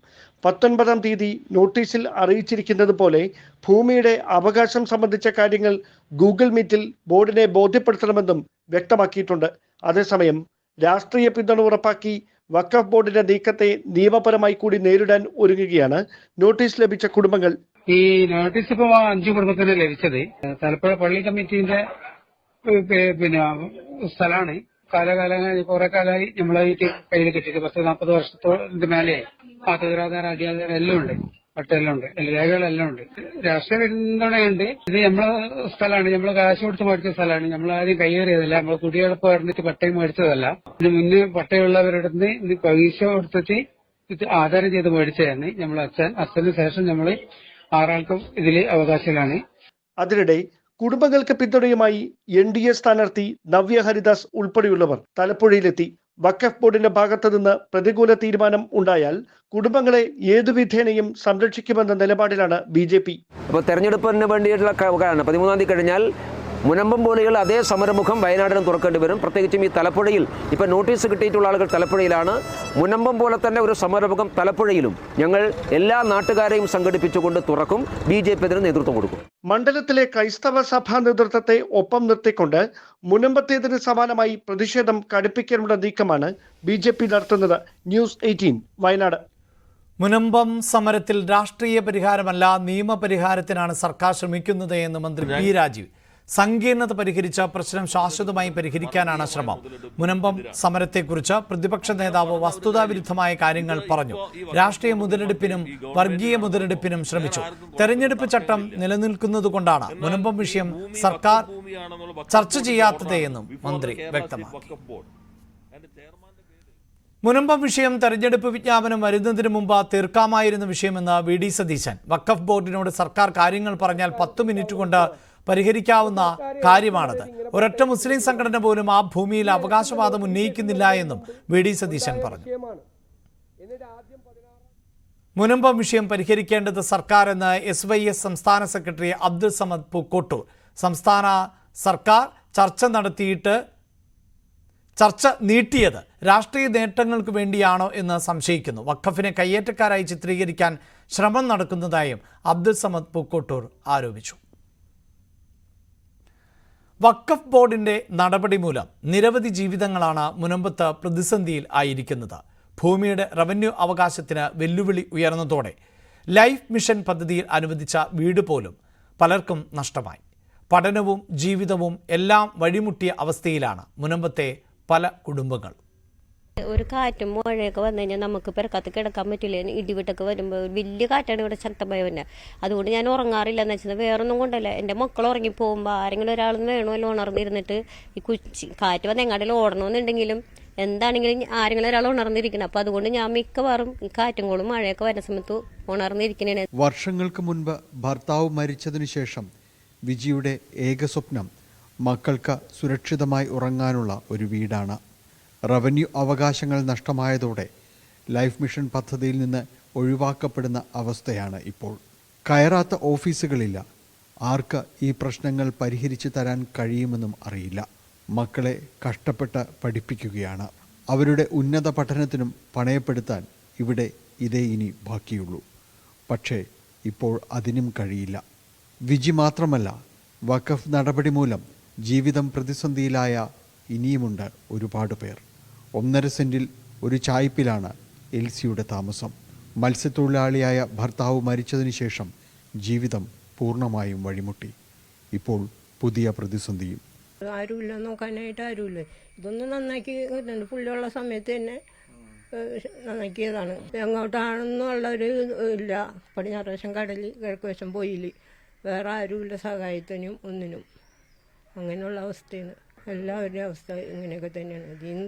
19-ാം തീയതി നോട്ടീസിൽ അറിയിച്ചിരിക്കുന്നത് പോലെ ഭൂമിയുടെ അവകാശം സംബന്ധിച്ച കാര്യങ്ങൾ ഗൂഗിൾ മീറ്റിൽ ബോർഡിനെ ബോധ്യപ്പെടുത്തണമെന്നും വ്യക്തമാക്കിയിട്ടുണ്ട്. അതേസമയം രാഷ്ട്രീയ പിന്തുണ ഉറപ്പാക്കി വഖഫ് ബോർഡിന്റെ നീക്കത്തെ നിയമപരമായി കൂടി നേരിടാൻ ഒരുങ്ങുകയാണ് നോട്ടീസ് ലഭിച്ച കുടുംബങ്ങൾ. ഈ നോട്ടീസ് ഇപ്പോൾ 5 കുടുംബത്തിന് ലഭിച്ചത് തലപ്പുഴ പള്ളി കമ്മിറ്റീന്റെ സ്ഥലമാണ്. കാലകാലമായി കുറെ കാലമായി നമ്മളായിട്ട് കയ്യിൽ കിട്ടിയിട്ട് 10-40 വർഷത്തോടെ മേലെ പാതകരാധാര അടിയാധാര എല്ലാം ഉണ്ട്, പട്ടെല്ലാം ഉണ്ട്, രേഖകളെല്ലാം ഉണ്ട്. രാഷ്ട്രീയ പിന്തുണയുണ്ട്. ഇത് നമ്മളെ സ്ഥലമാണ്, നമ്മൾ കാശ് കൊടുത്ത് മേടിച്ച സ്ഥലമാണ്. നമ്മൾ ആദ്യം കയ്യേറിയതല്ല, നമ്മൾ കുടിയെടുപ്പ് പറഞ്ഞിട്ട് പട്ടയം മേടിച്ചതല്ല. ഇതിന് മുന്നേ പട്ടയമുള്ളവരുടെ അടുത്ത് പൈസ കൊടുത്തിട്ട് ഇത് ആധാരം ചെയ്ത് മേടിച്ചതാണ്. നമ്മൾ അച്ഛന് ശേഷം നമ്മൾ 6 ആൾക്കും ഇതിൽ അവകാശികളാണ്. അതിനിടെ കുടുംബങ്ങൾക്ക് പിന്തുണയുമായി NDA സ്ഥാനാർത്ഥി നവ്യ ഹരിദാസ് ഉൾപ്പെടെയുള്ളവർ തലപ്പുഴയിലെത്തി. വഖഫ് ബോർഡിന്റെ ഭാഗത്തു നിന്ന് പ്രതികൂല തീരുമാനം ഉണ്ടായാൽ കുടുംബങ്ങളെ ഏതു വിധേനയും സംരക്ഷിക്കുമെന്ന നിലപാടിലാണ് BJP. അപ്പോൾ തെരഞ്ഞെടുപ്പിന് വേണ്ടിയിട്ടുള്ള 13-ാം തീയതി കഴിഞ്ഞാൽ മുനമ്പം പോലെയുള്ള അതേ സമരമുഖം വയനാടിനും തുറക്കേണ്ടി വരും. പ്രത്യേകിച്ചും ഈ തലപ്പുഴയിൽ ഇപ്പോൾ നോട്ടീസ് കിട്ടിയിട്ടുള്ള ആളുകൾ തലപ്പുഴയിലാണ്. മുനമ്പം പോലെ തന്നെ ഒരു സമരമുഖം തലപ്പുഴയിലും ഞങ്ങൾ എല്ലാ നാട്ടുകാരെയും സംഘടിപ്പിച്ചുകൊണ്ട് തുറക്കും. BJP ഇതിന് നേതൃത്വം കൊടുക്കും. മണ്ഡലത്തിലെ ക്രൈസ്തവ സഭാ നേതൃത്വത്തെ ഒപ്പം നിർത്തിക്കൊണ്ട് മുനമ്പത്തേതിന് സമാനമായി പ്രതിഷേധം കടുപ്പിക്കാനുള്ള നീക്കമാണ് BJP നടത്തുന്നത്. ന്യൂസ് 18 വയനാട്. മുനമ്പം സമരത്തിൽ രാഷ്ട്രീയ പരിഹാരമല്ല നിയമപരിഹാരത്തിനാണ് സർക്കാർ ശ്രമിക്കുന്നത് എന്ന് മന്ത്രി P. രാജീവ്. സങ്കീർണത പരിഹരിച്ച പ്രശ്നം ശാശ്വതമായി പരിഹരിക്കാനാണ് ശ്രമം. മുനമ്പം സമരത്തെക്കുറിച്ച് പ്രതിപക്ഷ നേതാവ് വസ്തുതാവിരുദ്ധമായ കാര്യങ്ങൾ പറഞ്ഞു. രാഷ്ട്രീയ മുതലെടുപ്പിനും വർഗീയ മുതലെടുപ്പിനും ശ്രമിച്ചു. തെരഞ്ഞെടുപ്പ് ചട്ടം നിലനിൽക്കുന്നതുകൊണ്ടാണ് മുനമ്പം വിഷയം സർക്കാർ ചർച്ച ചെയ്യാത്തത് എന്നും മന്ത്രി വ്യക്തമാക്കി. മുനമ്പം വിഷയം തെരഞ്ഞെടുപ്പ് വിജ്ഞാപനം വരുന്നതിന് മുമ്പ് തീർക്കാമായിരുന്ന വിഷയമെന്ന് VD സതീശൻ. വഖഫ് ബോർഡിനോട് സർക്കാർ കാര്യങ്ങൾ പറഞ്ഞാൽ 10 മിനിറ്റ് കൊണ്ട് പരിഹരിക്കാവുന്ന കാര്യമാണത്. ഒരൊറ്റ മുസ്ലിം സംഘടന പോലും ആ ഭൂമിയിൽ അവകാശവാദം ഉന്നയിക്കുന്നില്ല എന്നും VD സതീശൻ പറഞ്ഞു. മുനമ്പം വിഷയം പരിഹരിക്കേണ്ടത് സർക്കാർ എന്ന് SYS സംസ്ഥാന സെക്രട്ടറി അബ്ദുൾ സമദ് പൂക്കോട്ടൂർ. സംസ്ഥാന സർക്കാർ ചർച്ച നീട്ടിയത് രാഷ്ട്രീയ നേട്ടങ്ങൾക്ക് വേണ്ടിയാണോ എന്ന് സംശയിക്കുന്നു. വഖഫിനെ കയ്യേറ്റക്കാരായി ചിത്രീകരിക്കാൻ ശ്രമം നടക്കുന്നതായും അബ്ദുൾ സമദ് പൂക്കോട്ടൂർ ആരോപിച്ചു. വഖഫ് ബോർഡിന്റെ നടപടി മൂലം നിരവധി ജീവിതങ്ങളാണ് മുനമ്പത്ത് പ്രതിസന്ധിയിൽ ആയിരിക്കുന്നത്. ഭൂമിയുടെ റവന്യൂ അവകാശത്തിന് വെല്ലുവിളി ഉയർന്നതോടെ ലൈഫ് മിഷൻ പദ്ധതിയിൽ അനുവദിച്ച വീട് പോലും പലർക്കും നഷ്ടമായി. പഠനവും ജീവിതവും എല്ലാം വഴിമുട്ടിയ അവസ്ഥയിലാണ് മുനമ്പത്തെ പല കുടുംബങ്ങൾ. ഒരു കാറ്റും മഴയൊക്കെ വന്നു കഴിഞ്ഞാൽ നമുക്ക് പെരക്കത്ത് കിടക്കാൻ പറ്റില്ല. ഇടിവിട്ടൊക്കെ വരുമ്പോൾ വലിയ കാറ്റാണ് ഇവിടെ ശക്തമായ തന്നെ. അതുകൊണ്ട് ഞാൻ ഉറങ്ങാറില്ല. എന്ന് വെച്ചാൽ വേറൊന്നും കൊണ്ടല്ല, എൻ്റെ മക്കൾ ഉറങ്ങി പോകുമ്പോൾ ആരെങ്കിലും ഒരാളൊന്നും വേണമല്ലോ ഉണർന്നിരുന്നിട്ട് ഈ കാറ്റ് വന്ന് എങ്ങാണ്ടെങ്കിലും ഓടണമെന്നുണ്ടെങ്കിലും എന്താണെങ്കിലും ആരെങ്കിലും ഒരാൾ ഉണർന്നിരിക്കണം. അപ്പോൾ അതുകൊണ്ട് ഞാൻ മിക്കവാറും ഈ കാറ്റും കോളും മഴയൊക്കെ വരുന്ന സമയത്ത് ഉണർന്നിരിക്കണേ. വർഷങ്ങൾക്ക് മുൻപ് ഭർത്താവ് മരിച്ചതിനു ശേഷം വിജിയുടെ ഏക സ്വപ്നം മക്കൾക്ക് സുരക്ഷിതമായി ഉറങ്ങാനുള്ള ഒരു വീടാണ്. റവന്യൂ അവകാശങ്ങൾ നഷ്ടമായതോടെ ലൈഫ് മിഷൻ പദ്ധതിയിൽ നിന്ന് ഒഴിവാക്കപ്പെടുന്ന അവസ്ഥയാണ് ഇപ്പോൾ. കയറാത്ത ഓഫീസുകളില്ല. ആർക്ക് ഈ പ്രശ്നങ്ങൾ പരിഹരിച്ചു തരാൻ കഴിയുമെന്നും അറിയില്ല. മക്കളെ കഷ്ടപ്പെട്ട് പഠിപ്പിക്കുകയാണ്. അവരുടെ ഉന്നത പഠനത്തിനും പണയപ്പെടുത്താൻ ഇവിടെ ഇതേ ഇനി ബാക്കിയുള്ളൂ. പക്ഷേ ഇപ്പോൾ അതിനും കഴിയില്ല. വിജി മാത്രമല്ല, വഖഫ് നടപടി മൂലം ജീവിതം പ്രതിസന്ധിയിലായ ഇനിയുമുണ്ട് ഒരുപാട് പേർ. 1.5 സെന്റിൽ ഒരു ചായ്പിലാണ് എൽസിയുടെ താമസം. മത്സ്യത്തൊഴിലാളിയായ ഭർത്താവ് മരിച്ചതിന് ശേഷം ജീവിതം പൂർണ്ണമായും വഴിമുട്ടി. ഇപ്പോൾ പുതിയ പ്രതിസന്ധിയും. ആരുമില്ല, നോക്കാനായിട്ട് ആരുമില്ല. ഇതൊന്നും നന്നാക്കി പുള്ളിയുള്ള സമയത്ത് തന്നെ നന്നാക്കിയതാണ്. എങ്ങോട്ടാണെന്നുള്ളൊരു ഇല്ല. പടിഞ്ഞാറ് വശം കടല്, കിഴക്ക് വശം പൊയിൽ, വേറെ ആരുമില്ല സഹായത്തിനും ഒന്നിനും. അങ്ങനെയുള്ള അവസ്ഥയാണ് എല്ലാവരുടെയും അവസ്ഥ. ഇങ്ങനെയൊക്കെ തന്നെയാണ്. ഇതിന്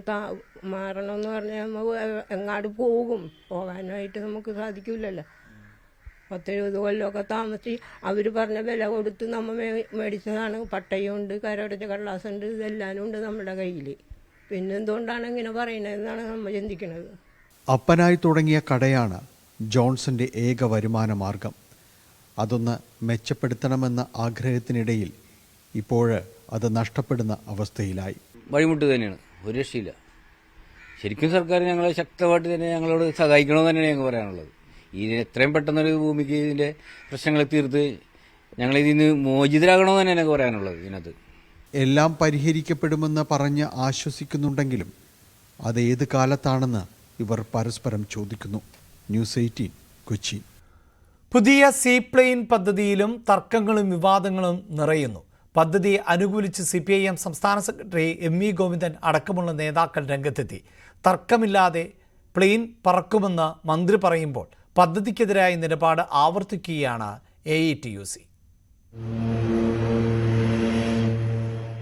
മാറണമെന്ന് പറഞ്ഞാൽ നമ്മൾ എങ്ങാട് പോകും, പോകാനായിട്ട് നമുക്ക് സാധിക്കില്ലല്ലോ. 10-20 കൊല്ലമൊക്കെ താമസിച്ച് അവർ പറഞ്ഞ വില കൊടുത്ത് നമ്മൾ മേടിച്ചതാണ്. പട്ടയമുണ്ട്, കരടച്ച കടലാസുണ്ട്, ഇതെല്ലാനും ഉണ്ട് നമ്മുടെ കയ്യിൽ. പിന്നെ എന്തുകൊണ്ടാണ് ഇങ്ങനെ പറയുന്നതെന്നാണ് നമ്മൾ ചിന്തിക്കുന്നത്. അപ്പനായി തുടങ്ങിയ കടയാണ് ജോൺസന്റെ ഏക വരുമാന മാർഗം. അതൊന്ന് മെച്ചപ്പെടുത്തണമെന്ന ആഗ്രഹത്തിനിടയിൽ ഇപ്പോൾ അത് നഷ്ടപ്പെടുന്ന അവസ്ഥയിലായി. വഴിമുട്ട് തന്നെയാണ്, ഒരു രക്ഷയില്ല. ശരിക്കും സർക്കാർ ഞങ്ങളെ ശക്തമായിട്ട് തന്നെ ഞങ്ങളോട് സഹായിക്കണമെന്ന് തന്നെയാണ് ഞങ്ങൾ പറയാനുള്ളത്. ഇതിന് എത്രയും പെട്ടെന്നൊരു ഭൂമിക്ക് ഇതിന്റെ പ്രശ്നങ്ങൾ തീർത്ത് ഞങ്ങളിതിൽ നിന്ന് മോചിതരാകണമെന്ന് തന്നെ ഞങ്ങൾക്ക് പറയാനുള്ളത്. ഇതിനകത്ത് എല്ലാം പരിഹരിക്കപ്പെടുമെന്ന് പറഞ്ഞ് ആശ്വസിക്കുന്നുണ്ടെങ്കിലും അത് ഏത് കാലത്താണെന്ന് ഇവർ പരസ്പരം ചോദിക്കുന്നു. ന്യൂസ് 18 കൊച്ചി. പുതിയ സീപ്ലെയിൻ പദ്ധതിയിലും തർക്കങ്ങളും വിവാദങ്ങളും നിറയുന്നു. പദ്ധതിയെ അനുകൂലിച്ച് CPIM സംസ്ഥാന സെക്രട്ടറി MV ഗോവിന്ദൻ അടക്കമുള്ള നേതാക്കൾ രംഗത്തെത്തി. തർക്കമില്ലാതെ പ്ലെയിൻ പറക്കുമെന്ന് മന്ത്രി പറയുമ്പോൾ പദ്ധതിക്കെതിരായ നിലപാട് ആവർത്തിക്കുകയാണ് AETUC.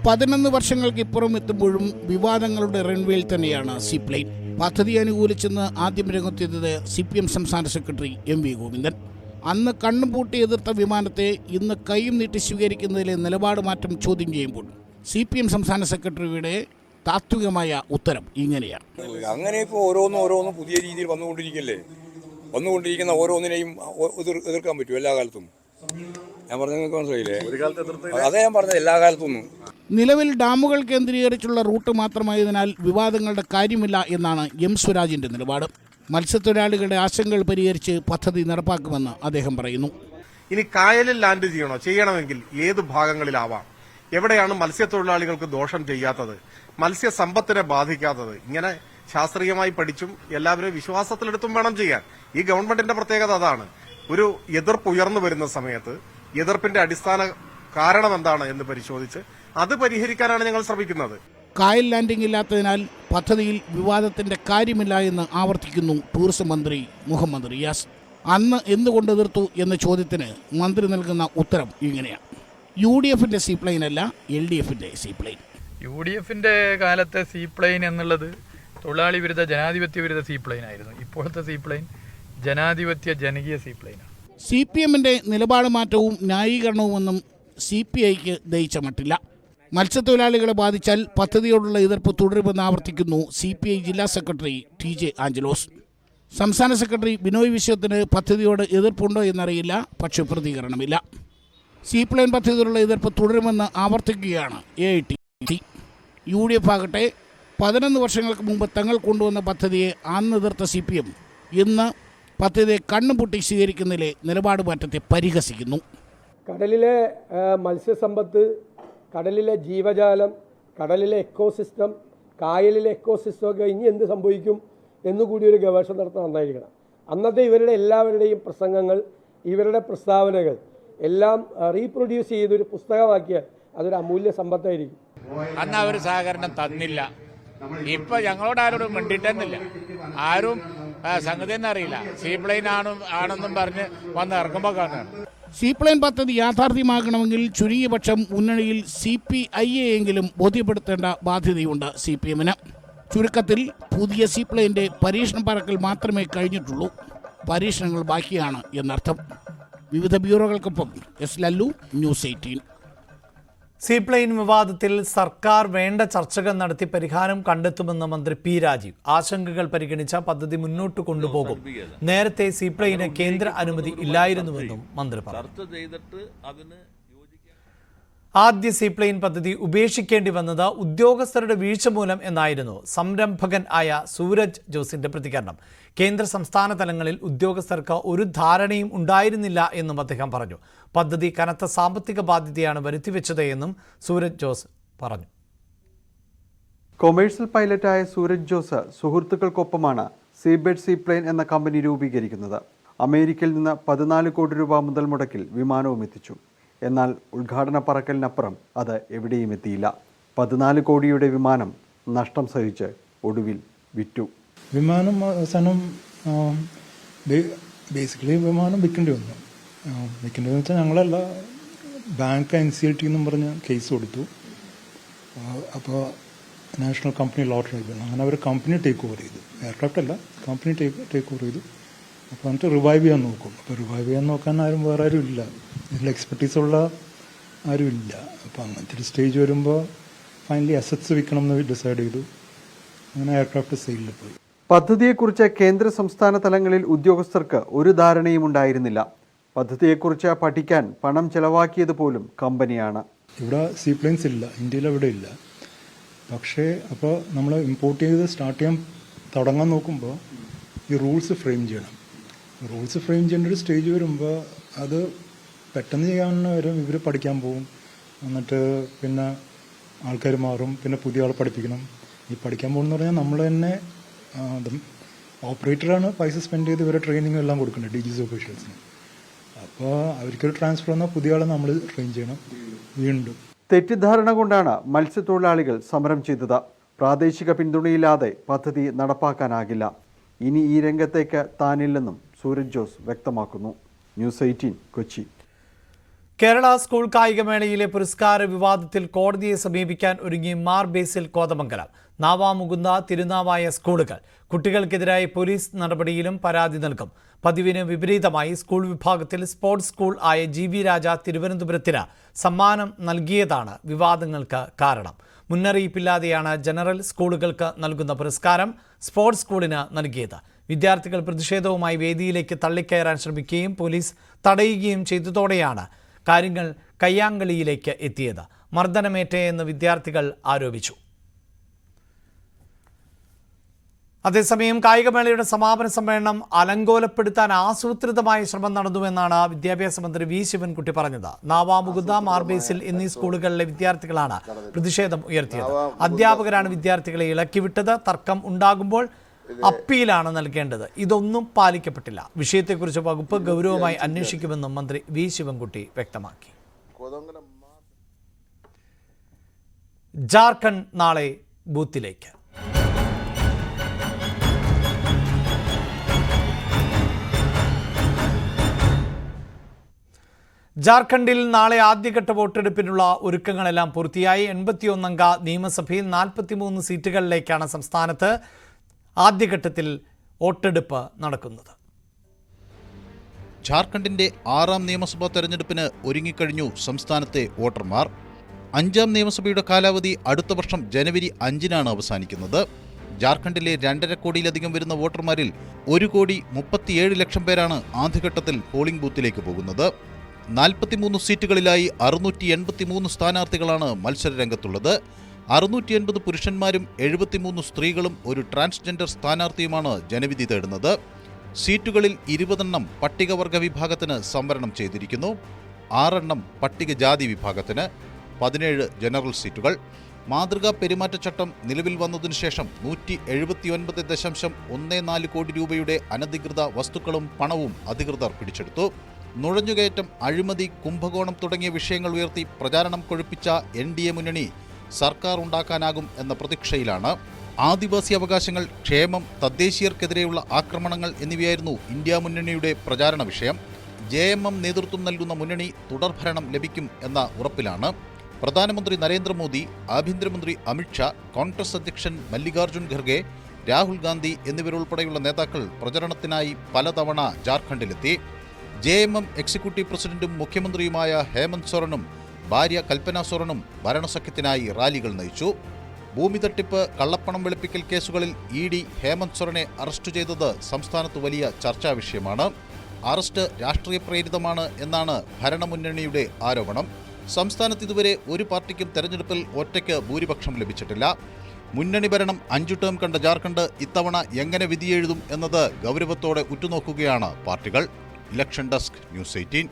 11 വർഷങ്ങൾക്കിപ്പുറം എത്തുമ്പോഴും വിവാദങ്ങളുടെ റൺവേയിൽ തന്നെയാണ് സീപ്ലെയിൻ. പദ്ധതി അനുകൂലിച്ചെന്ന് ആദ്യം രംഗത്തെത്തിയത് CPM സംസ്ഥാന സെക്രട്ടറി MV ഗോവിന്ദൻ. അന്ന് കണ്ണും പൂട്ടി എതിർത്ത വിമാനത്തെ ഇന്ന് കൈയും നീട്ടി സ്വീകരിക്കുന്നതിലെ നിലപാട് മാറ്റം ചോദ്യം ചെയ്യുമ്പോൾ CPM സംസ്ഥാന സെക്രട്ടറിയുടെ താത്വികമായ ഉത്തരം ഇങ്ങനെയാണ്. അങ്ങനെ ഇപ്പോൾ ഓരോന്നും പുതിയ രീതിയിൽ വന്നുകൊണ്ടിരിക്കുന്ന ഓരോന്നിനെയും എതിർക്കാൻ പറ്റും എല്ലാ കാലത്തും. ഞാൻ പറഞ്ഞത് നിങ്ങൾക്ക് മനസ്സിലായില്ലേ? അതേ ഞാൻ പറഞ്ഞത് എല്ലാ കാലത്തൊന്നും. നിലവിൽ ഡാമുകൾ കേന്ദ്രീകരിച്ചുള്ള റൂട്ട് മാത്രമായതിനാൽ വിവാദങ്ങളുടെ കാര്യമില്ല എന്നാണ് M സ്വരാജിന്റെ നിലപാട്. മത്സ്യത്തൊഴിലാളികളുടെ ആശങ്കകൾ പരിഹരിച്ച് പദ്ധതി നടപ്പാക്കുമെന്ന് അദ്ദേഹം പറയുന്നു. ഇനി കായലിൽ ലാൻഡ് ചെയ്യണമെങ്കിൽ ഏത് ഭാഗങ്ങളിലാവാം, എവിടെയാണ് മത്സ്യത്തൊഴിലാളികൾക്ക് ദോഷം ചെയ്യാത്തത്, മത്സ്യസമ്പത്തിനെ ബാധിക്കാത്തത്, ഇങ്ങനെ ശാസ്ത്രീയമായി പഠിച്ചും എല്ലാവരും വിശ്വാസത്തിലെടുത്തും വേണം ചെയ്യാൻ. ഈ ഗവൺമെന്റിന്റെ പ്രത്യേകത അതാണ്. ഒരു എതിർപ്പ് ഉയർന്നു വരുന്ന സമയത്ത് എതിർപ്പിന്റെ അടിസ്ഥാന കാരണം എന്താണ് എന്ന് പരിശോധിച്ച് അത് പരിഹരിക്കാനാണ് ഞങ്ങൾ ശ്രമിക്കുന്നത്. കായൽ ലാൻഡിംഗ് ഇല്ലാത്തതിനാൽ പദ്ധതിയിൽ വിവാദത്തിന്റെ കാര്യമില്ല എന്ന് ആവർത്തിക്കുന്നു ടൂറിസം മന്ത്രി മുഹമ്മദ് റിയാസ്. അന്ന് എന്തുകൊണ്ട് എതിർത്തു എന്ന ചോദ്യത്തിന് മന്ത്രി നൽകുന്ന ഉത്തരം ഇങ്ങനെയാണ്. UDFന്റെ സീപ്ലെയിൻ അല്ല, LDFന്റെ സീപ്ലെയിൻ. UDFന്റെ കാലത്തെ സീപ്ലെയിൻ എന്നുള്ളത് തൊഴിലാളി വിരുദ്ധ ജനാധിപത്യ വിരുദ്ധ സീപ്ലെയിൻ ആയിരുന്നു. ഇപ്പോഴത്തെ സീപ്ലെയിൻ ജനാധിപത്യ ജനകീയ സീപ്ലെയിനാണ്. CPMന്റെ നിലപാട് മാറ്റവും ന്യായീകരണവുമൊന്നും CPIക്ക് ദയിച്ച മട്ടില്ല. മത്സ്യത്തൊഴിലാളികളെ ബാധിച്ചാൽ പദ്ധതിയോടുള്ള എതിർപ്പ് തുടരുമെന്ന് ആവർത്തിക്കുന്നു CPI ജില്ലാ സെക്രട്ടറി TJ ആഞ്ചലോസ്. സംസ്ഥാന സെക്രട്ടറി ബിനോയ് വിശ്വത്തിന് പദ്ധതിയോട് എതിർപ്പുണ്ടോ എന്നറിയില്ല, പക്ഷേ പ്രതികരണമില്ല. സീപ്ലെയിൻ പദ്ധതിയോടുള്ള എതിർപ്പ് തുടരുമെന്ന് ആവർത്തിക്കുകയാണ് AITC. UDF ആകട്ടെ 11 വർഷങ്ങൾക്ക് മുമ്പ് തങ്ങൾ കൊണ്ടുവന്ന പദ്ധതിയെ അന്ന് എതിർത്ത CPM ഇന്ന് പദ്ധതിയെ കണ്ണുപൂട്ടി സ്വീകരിക്കുന്നതിലെ നിലപാട് മാറ്റത്തെ പരിഹസിക്കുന്നു. കടലിലെ മത്സ്യസമ്പത്ത്, കടലിലെ ജീവജാലം, കടലിലെ എക്കോസിസ്റ്റം, കായലിലെ എക്കോസിസ്റ്റം ഒക്കെ ഇനി എന്ത് സംഭവിക്കും എന്നുകൂടി ഒരു ഗവേഷണം നടത്താൻ നന്നായിരിക്കണം. അന്നത്തെ ഇവരുടെ എല്ലാവരുടെയും പ്രസംഗങ്ങൾ, ഇവരുടെ പ്രസ്താവനകൾ എല്ലാം റീപ്രൊഡ്യൂസ് ചെയ്തൊരു പുസ്തകമാക്കിയാൽ അതൊരു അമൂല്യ സമ്പത്തായിരിക്കും. അന്ന് അവർ സഹകരണം തന്നില്ല. ഇപ്പൊ ഞങ്ങളോട് ആരോടും മിണ്ടിട്ടെന്നില്ല. ആരും സംഗതി തന്നെ അറിയില്ല. സീപ്ലെയിൻ ആണെന്നും പറഞ്ഞ് വന്ന് ഇറങ്ങുമ്പോൾ കാണുകയാണ്. സീപ്ലെയിൻ പദ്ധതി യാഥാർത്ഥ്യമാക്കണമെങ്കിൽ ചുരുങ്ങിയ പക്ഷം മുന്നണിയിൽ CPIയെ എങ്കിലും ബോധ്യപ്പെടുത്തേണ്ട ബാധ്യതയുണ്ട് CPMന്. ചുരുക്കത്തിൽ പുതിയ സീപ്ലെയിൻ്റെ പരീക്ഷണം പറക്കൽ മാത്രമേ കഴിഞ്ഞിട്ടുള്ളൂ. പരീക്ഷണങ്ങൾ ബാക്കിയാണ് എന്നർത്ഥം. വിവിധ ബ്യൂറോകൾക്കൊപ്പം S ലല്ലു, ന്യൂസ് 18. സീപ്ലെയിൻ വിവാദത്തിൽ സർക്കാർ വേണ്ട ചർച്ചകൾ നടത്തി പരിഹാരം കണ്ടെത്തുമെന്ന് മന്ത്രി P രാജീവ്. ആശങ്കകൾ പരിഗണിച്ച പദ്ധതി മുന്നോട്ട് കൊണ്ടുപോകും. നേരത്തെ സീപ്ലെയിന് കേന്ദ്ര അനുമതി ഇല്ലായിരുന്നുവെന്നും മന്ത്രി പറഞ്ഞു. ആദ്യ സീപ്ലെയിൻ പദ്ധതി ഉപേക്ഷിക്കേണ്ടി വന്നത് ഉദ്യോഗസ്ഥരുടെ വീഴ്ച മൂലം എന്നായിരുന്നു സംരംഭകൻ ആയ സൂരജ് ജോസിന്റെ പ്രതികരണം. കേന്ദ്ര സംസ്ഥാന തലങ്ങളിൽ ഉദ്യോഗസ്ഥർക്ക് ഒരു ധാരണയും ഉണ്ടായിരുന്നില്ല എന്നും അദ്ദേഹം പറഞ്ഞു. പദ്ധതി കനത്ത സാമ്പത്തിക ബാധ്യതയാണ് വരുത്തിവെച്ചത് എന്നും സൂരജ് ജോസ് പറഞ്ഞു. കൊമേഴ്സ്യൽ പൈലറ്റായ സൂരജ് ജോസ് സുഹൃത്തുക്കൾക്കൊപ്പമാണ് സീബെഡ് സീപ്ലെയിൻ എന്ന കമ്പനി രൂപീകരിക്കുന്നത്. അമേരിക്കയിൽ നിന്ന് 14 കോടി രൂപ മുതൽ മുടക്കിൽ വിമാനവും എത്തിച്ചു. എന്നാൽ ഉദ്ഘാടന പറക്കലിനപ്പുറം അത് എവിടെയും എത്തിയില്ല. 14 കോടിയുടെ വിമാനം നഷ്ടം സഹിച്ച് ഒടുവിൽ വിറ്റു. വിമാനം അവസാനം ബേസിക്കലി വിമാനം വിൽക്കേണ്ടി വന്നു. വിൽക്കേണ്ടി വന്നു വെച്ചാൽ ഞങ്ങളല്ല, ബാങ്ക് NCLT എന്നും പറഞ്ഞ് കേസ് കൊടുത്തു. അപ്പോൾ നാഷണൽ കമ്പനി ലോ ട്രൈബ്യൂണൽ അങ്ങനെ അവർ കമ്പനി ടേക്ക് ഓവർ ചെയ്തു. എയർക്രാഫ്റ്റ് അല്ല, കമ്പനി ടേക്ക് ഓവർ ചെയ്തു. അപ്പോൾ എന്നിട്ട് റിവൈവ് ചെയ്യാൻ നോക്കും. അപ്പോൾ റിവൈവ് ചെയ്യാൻ നോക്കാൻ വേറെ ആരും ഇല്ല, ഇതിൽ എക്സ്പെർട്ടീസുള്ള ആരും ഇല്ല. അപ്പോൾ അങ്ങനത്തെ ഒരു സ്റ്റേജ് വരുമ്പോൾ ഫൈനലി അസറ്റ്സ് വിൽക്കണം എന്ന് ഡിസൈഡ് ചെയ്തു. അങ്ങനെ എയർക്രാഫ്റ്റ് സെയിലിൽ പോയി. പദ്ധതിയെക്കുറിച്ച് കേന്ദ്ര സംസ്ഥാന തലങ്ങളിൽ ഉദ്യോഗസ്ഥർക്ക് ഒരു ധാരണയും ഉണ്ടായിരുന്നില്ല. പദ്ധതിയെക്കുറിച്ച് പഠിക്കാൻ പണം ചെലവാക്കിയത് പോലും കമ്പനിയാണ്. ഇവിടെ സീപ്ലെയിൻസ് ഇല്ല, ഇന്ത്യയിൽ അവിടെ ഇല്ല. പക്ഷേ അപ്പോൾ നമ്മൾ ഇമ്പോർട്ട് ചെയ്ത് സ്റ്റാർട്ട് ചെയ്യാൻ തുടങ്ങാൻ നോക്കുമ്പോൾ ഈ റൂൾസ് ഫ്രെയിം ചെയ്യണം. റൂൾസ് ഫ്രെയിം ചെയ്യേണ്ട ഒരു സ്റ്റേജ് വരുമ്പോൾ അത് പെട്ടെന്ന് ചെയ്യാവുന്ന വരും. ഇവർ പഠിക്കാൻ പോകും, എന്നിട്ട് പിന്നെ ആൾക്കാർ മാറും, പിന്നെ പുതിയ ആൾ പഠിപ്പിക്കണം. ഈ പഠിക്കാൻ പോകുമെന്ന് പറഞ്ഞാൽ നമ്മൾ തന്നെ ഓപ്പറേറ്ററാണ് പൈസ സ്പെൻഡ് ചെയ്ത് ഇവരെ ട്രെയിനിങ് എല്ലാം കൊടുക്കേണ്ടത് DGC ഓഫീഷ്യൽസിന്. അപ്പോൾ അവർക്കൊരു ട്രാൻസ്ഫർ വന്നാൽ പുതിയ ആളെ നമ്മൾ ട്രെയിൻ ചെയ്യണം വീണ്ടും. തെറ്റിദ്ധാരണ കൊണ്ടാണ് മത്സ്യത്തൊഴിലാളികൾ സമരം ചെയ്തത്. പ്രാദേശിക പിന്തുണയില്ലാതെ പദ്ധതി നടപ്പാക്കാനാകില്ല. ഇനി ഈ രംഗത്തേക്ക് താനില്ലെന്നും സൂരജ് ജോസ് വ്യക്തമാക്കുന്നു. ന്യൂസ് 18 കൊച്ചി. കേരള സ്കൂൾ കായികമേളയിലെ പുരസ്കാര വിവാദത്തിൽ കോടതിയെ സമീപിക്കാൻ ഒരുങ്ങി മാർ ബേസിൽ കോതമംഗലം. നാവാമുകുന്ദ, തിരുനാവായ സ്കൂളുകൾ കുട്ടികൾക്കെതിരായി പോലീസ് നടപടിയിലും പരാതി നൽകും. പതിവിന് വിപരീതമായി സ്കൂൾ വിഭാഗത്തിൽ സ്പോർട്സ് സ്കൂൾ ആയ GV രാജ തിരുവനന്തപുരത്തിന് സമ്മാനം നൽകിയതാണ് വിവാദങ്ങൾക്ക് കാരണം. മുന്നറിയിപ്പില്ലാതെയാണ് ജനറൽ സ്കൂളുകൾക്ക് നൽകുന്ന പുരസ്കാരം സ്പോർട്സ് സ്കൂളിന് നൽകിയത്. വിദ്യാർത്ഥികൾ പ്രതിഷേധവുമായി വേദിയിലേക്ക് തള്ളിക്കയറാൻ ശ്രമിക്കുകയും പോലീസ് തടയുകയും ചെയ്തതോടെയാണ് കാര്യങ്ങൾ കയ്യാങ്കളിയിലേക്ക് എത്തിയത്. മർദ്ദനമേറ്റെന്ന് വിദ്യാർത്ഥികൾ ആരോപിച്ചു. അതേസമയം കായികമേളയുടെ സമാപന സമ്മേളനം അലങ്കോലപ്പെടുത്താൻ ആസൂത്രിതമായ ശ്രമം നടന്നുവെന്നാണ് വിദ്യാഭ്യാസ മന്ത്രി V. ശിവൻകുട്ടി പറഞ്ഞത്. നാവാമുകുന്ദ, മാർബേസിൽ എന്നീ സ്കൂളുകളിലെ വിദ്യാർത്ഥികളാണ് പ്രതിഷേധം ഉയർത്തിയത്. അധ്യാപകരാണ് വിദ്യാർത്ഥികളെ ഇളക്കിവിട്ടത്. തർക്കം ഉണ്ടാകുമ്പോൾ അപ്പീലാണ് നൽകേണ്ടത്. ഇതൊന്നും പാലിക്കപ്പെട്ടില്ല. വിഷയത്തെക്കുറിച്ച് വകുപ്പ് ഗൗരവമായി അന്വേഷിക്കുമെന്നും മന്ത്രി V. ശിവൻകുട്ടി വ്യക്തമാക്കി. ജാർഖണ്ഡ് നാളെ ബൂത്തിലേക്ക്. ജാർഖണ്ഡിൽ നാളെ ആദ്യഘട്ട വോട്ടെടുപ്പിനുള്ള ഒരുക്കങ്ങളെല്ലാം പൂർത്തിയായി. 81 അംഗ നിയമസഭയിൽ 43 സീറ്റുകളിലേക്കാണ് സംസ്ഥാനത്ത് ആദ്യഘട്ടത്തിൽ വോട്ടെടുപ്പ് നടക്കുന്നത്. ജാർഖണ്ഡിന്റെ 6ാം നിയമസഭാ തെരഞ്ഞെടുപ്പിന് ഒരുങ്ങിക്കഴിഞ്ഞു സംസ്ഥാനത്തെ വോട്ടർമാർ. 5ാം നിയമസഭയുടെ കാലാവധി അടുത്ത വർഷം ജനുവരി 5-നാണ് അവസാനിക്കുന്നത്. ജാർഖണ്ഡിലെ 2.5 കോടിയിലധികം വരുന്ന വോട്ടർമാരിൽ 1,37,00,000 പേരാണ് ആദ്യഘട്ടത്തിൽ പോളിംഗ് ബൂത്തിലേക്ക് പോകുന്നത്. 43 സീറ്റുകളിലായി 683 സ്ഥാനാർത്ഥികളാണ് മത്സരരംഗത്തുള്ളത്. 680 പുരുഷന്മാരും 73 സ്ത്രീകളും ഒരു ട്രാൻസ്ജെൻഡർ സ്ഥാനാർത്ഥിയുമാണ് ജനവിധി തേടുന്നത്. സീറ്റുകളിൽ 20 പട്ടികവർഗ വിഭാഗത്തിന് സംവരണം ചെയ്തിരിക്കുന്നു. 6 പട്ടികജാതി വിഭാഗത്തിന്, 17 ജനറൽ സീറ്റുകൾ. മാതൃകാ പെരുമാറ്റച്ചട്ടം നിലവിൽ വന്നതിനു ശേഷം 179.14 കോടി രൂപയുടെ അനധികൃത വസ്തുക്കളും പണവും അധികൃതർ പിടിച്ചെടുത്തു. നുഴഞ്ഞുകയറ്റം, അഴിമതി, കുംഭകോണം തുടങ്ങിയ വിഷയങ്ങൾ ഉയർത്തി പ്രചാരണം കൊഴുപ്പിച്ച NDA മുന്നണി സർക്കാർ ഉണ്ടാക്കാനാകും എന്ന പ്രതീക്ഷയിലാണ്. ആദിവാസി അവകാശങ്ങൾ, ക്ഷേമം, തദ്ദേശീയർക്കെതിരെയുള്ള ആക്രമണങ്ങൾ എന്നിവയായിരുന്നു ഇന്ത്യ മുന്നണിയുടെ പ്രചാരണ വിഷയം. JMM നേതൃത്വം നൽകുന്ന മുന്നണി തുടർഭരണം ലഭിക്കും എന്ന ഉറപ്പിലാണ്. പ്രധാനമന്ത്രി നരേന്ദ്രമോദി, ആഭ്യന്തരമന്ത്രി അമിത്ഷാ, കോൺഗ്രസ് അധ്യക്ഷൻ മല്ലികാർജുൻ ഖർഗെ, രാഹുൽ ഗാന്ധി എന്നിവരുൾപ്പെടെയുള്ള നേതാക്കൾ പ്രചരണത്തിനായി പലതവണ ജാർഖണ്ഡിലെത്തി. JMM എക്സിക്യൂട്ടീവ് പ്രസിഡന്റും മുഖ്യമന്ത്രിയുമായ ഹേമന്ത് സോറനും ഭാര്യ കൽപ്പന സോറനും ഭരണസഖ്യത്തിനായി റാലികൾ നയിച്ചു. ഭൂമി തട്ടിപ്പ്, കള്ളപ്പണം വെളുപ്പിക്കൽ കേസുകളിൽ ED ഹേമന്ത് സോറനെ അറസ്റ്റ് ചെയ്തത് സംസ്ഥാനത്ത് വലിയ ചർച്ചാ വിഷയമാണ്. അറസ്റ്റ് രാഷ്ട്രീയ പ്രേരിതമാണ് എന്നാണ് ഭരണമുന്നണിയുടെ ആരോപണം. സംസ്ഥാനത്ത് ഇതുവരെ ഒരു പാർട്ടിക്കും തെരഞ്ഞെടുപ്പിൽ ഒറ്റയ്ക്ക് ഭൂരിപക്ഷം ലഭിച്ചിട്ടില്ല. മുന്നണി ഭരണം 5 ടേം കണ്ട ജാർഖണ്ഡ് ഇത്തവണ എങ്ങനെ വിധിയെഴുതും എന്നത് ഗൗരവത്തോടെ ഉറ്റുനോക്കുകയാണ് പാർട്ടികൾ. Election desk, news 18.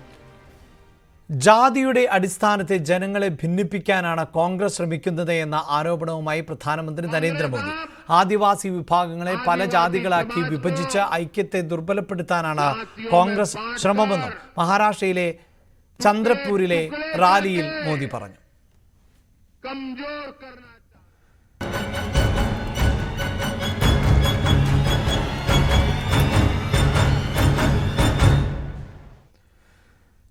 ജാതിയുടെ അടിസ്ഥാനത്തിൽ ജനങ്ങളെ ഭിന്നിപ്പിക്കാനാണ് കോൺഗ്രസ് ശ്രമിക്കുന്നത് എന്ന ആരോപണവുമായി പ്രധാനമന്ത്രി നരേന്ദ്രമോദി. ആദിവാസി വിഭാഗങ്ങളെ പല ജാതികളാക്കി വിഭജിച്ച് ഐക്യത്തെ ദുർബലപ്പെടുത്താനാണ് കോൺഗ്രസ് ശ്രമമെന്നും മഹാരാഷ്ട്രയിലെ ചന്ദ്രപൂരിലെ റാലിയിൽ മോദി പറഞ്ഞു.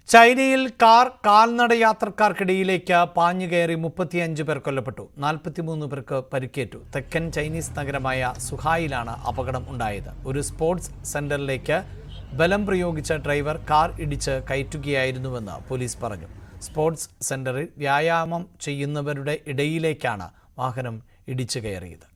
ചൈനയിൽ കാൽനട യാത്രക്കാർക്കിടയിലേക്ക് പാഞ്ഞുകയറി 35 പേർ കൊല്ലപ്പെട്ടു, 43 പേർക്ക് പരിക്കേറ്റു. തെക്കൻ ചൈനീസ് നഗരമായ സുഹായിലാണ് അപകടം ഉണ്ടായത്. ഒരു സ്പോർട്സ് സെന്ററിലേക്ക് ബലം പ്രയോഗിച്ച ഡ്രൈവർ കാർ ഇടിച്ച് കയറ്റുകയായിരുന്നുവെന്ന് പോലീസ് പറഞ്ഞു. സ്പോർട്സ് സെന്ററിൽ വ്യായാമം ചെയ്യുന്നവരുടെ ഇടയിലേക്കാണ് വാഹനം ഇടിച്ചു കയറിയത്.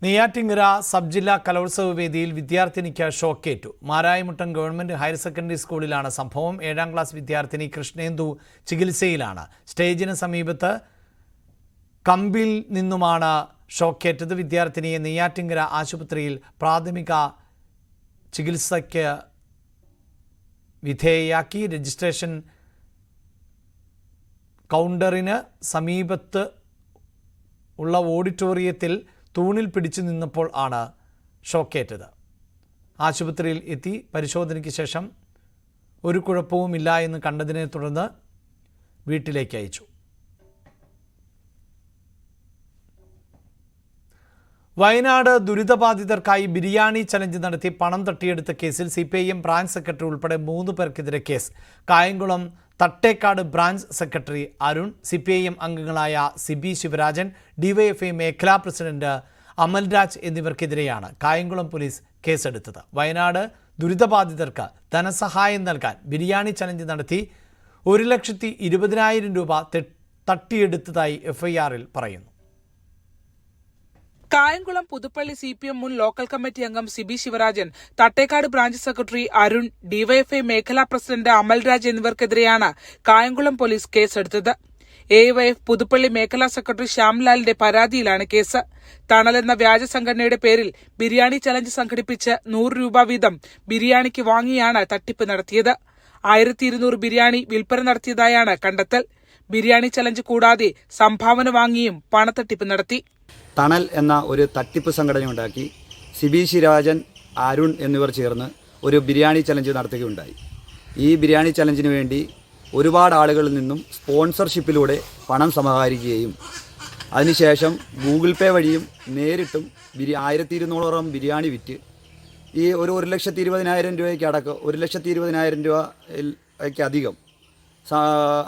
നെയ്യാറ്റിങ്കര സബ് ജില്ലാ കലോത്സവ വേദിയിൽ വിദ്യാർത്ഥിനിക്ക് ഷോക്കേറ്റു. മാരായമുട്ടം ഗവൺമെന്റ് ഹയർ സെക്കൻഡറി സ്കൂളിലാണ് സംഭവം. 7ാം ക്ലാസ് വിദ്യാർത്ഥിനി കൃഷ്ണേന്ദു ചികിത്സയിലാണ്. സ്റ്റേജിന് സമീപത്ത് കമ്പിൽ നിന്നുമാണ് ഷോക്കേറ്റത്. വിദ്യാർത്ഥിനിയെ നെയ്യാറ്റിങ്കര ആശുപത്രിയിൽ പ്രാഥമിക ചികിത്സയ്ക്ക് വിധേയയാക്കി. രജിസ്ട്രേഷൻ കൗണ്ടറിന് സമീപത്ത് ഉള്ള ഓഡിറ്റോറിയത്തിൽ തൂണിൽ പിടിച്ചു നിന്നപ്പോൾ ആണ് ഷോക്കേറ്റത്. ആശുപത്രിയിൽ എത്തി പരിശോധനയ്ക്ക് ശേഷം ഒരു കുഴപ്പവുമില്ല എന്ന് കണ്ടതിനെ തുടർന്ന് വീട്ടിലേക്ക് അയച്ചു. വയനാട് ദുരിതബാധിതർക്കായി ബിരിയാണി ചലഞ്ച് നടത്തി പണം തട്ടിയെടുത്ത കേസിൽ CPIM ബ്രാഞ്ച് സെക്രട്ടറി ഉൾപ്പെടെ 3 പേർക്കെതിരെ case. Kayamkulam Thattekkad branch secretary Arun, CPIM അംഗങ്ങളായ സിബി ശിവരാജൻ, DYFI മേഖലാ പ്രസിഡന്റ് അമൽരാജ് എന്നിവർക്കെതിരെയാണ് കായംകുളം പോലീസ് കേസെടുത്തത്. വയനാട് ദുരിതബാധിതർക്ക് ധനസഹായം നൽകാൻ ബിരിയാണി ചലഞ്ച് നടത്തി 1,20,000 രൂപ തട്ടിയെടുത്തതായി FIR-ൽ പറയുന്നു. കായംകുളം പുതുപ്പള്ളി CPM മുൻ ലോക്കൽ കമ്മിറ്റി അംഗം Sibi Sivarajan, Thattekkad branch secretary Arun, DYFI മേഖലാ പ്രസിഡന്റ് അമൽരാജ് എന്നിവർക്കെതിരെയാണ് കായംകുളം പോലീസ് കേസെടുത്തത്. AYF പുതുപ്പള്ളി മേഖലാ സെക്രട്ടറി ശ്യാംലാലിന്റെ പരാതിയിലാണ് കേസ്. തണൽ എന്ന വ്യാജ സംഘടനയുടെ പേരിൽ ബിരിയാണി ചലഞ്ച് സംഘടിപ്പിച്ച് 100 രൂപ വീതം ബിരിയാണിക്ക് വാങ്ങിയാണ് തട്ടിപ്പ് നടത്തിയത്. 1200 ബിരിയാണി വിൽപ്പന നടത്തിയതായാണ് കണ്ടെത്തൽ. ബിരിയാണി ചലഞ്ച് കൂടാതെ സംഭാവന വാങ്ങിയും പണത്തട്ടിപ്പ് നടത്തി. തണൽ എന്ന ഒരു തട്ടിപ്പ് സംഘടനയുണ്ടാക്കി സിബി ശിവരാജൻ, അരുൺ എന്നിവർ ചേർന്ന് ഒരു ബിരിയാണി ചലഞ്ച് നടത്തുകയുണ്ടായി. ഈ ബിരിയാണി ചലഞ്ചിന് വേണ്ടി ഒരുപാട് ആളുകളിൽ നിന്നും സ്പോൺസർഷിപ്പിലൂടെ പണം സമാഹരിക്കുകയും അതിനുശേഷം ഗൂഗിൾ പേ വഴിയും നേരിട്ടും 1200 ബിരിയാണി വിറ്റ് ഈ ഒരു 1,20,000 രൂപയ്ക്ക് അടക്കം 1,20,000 രൂപയ്ക്ക് അധികം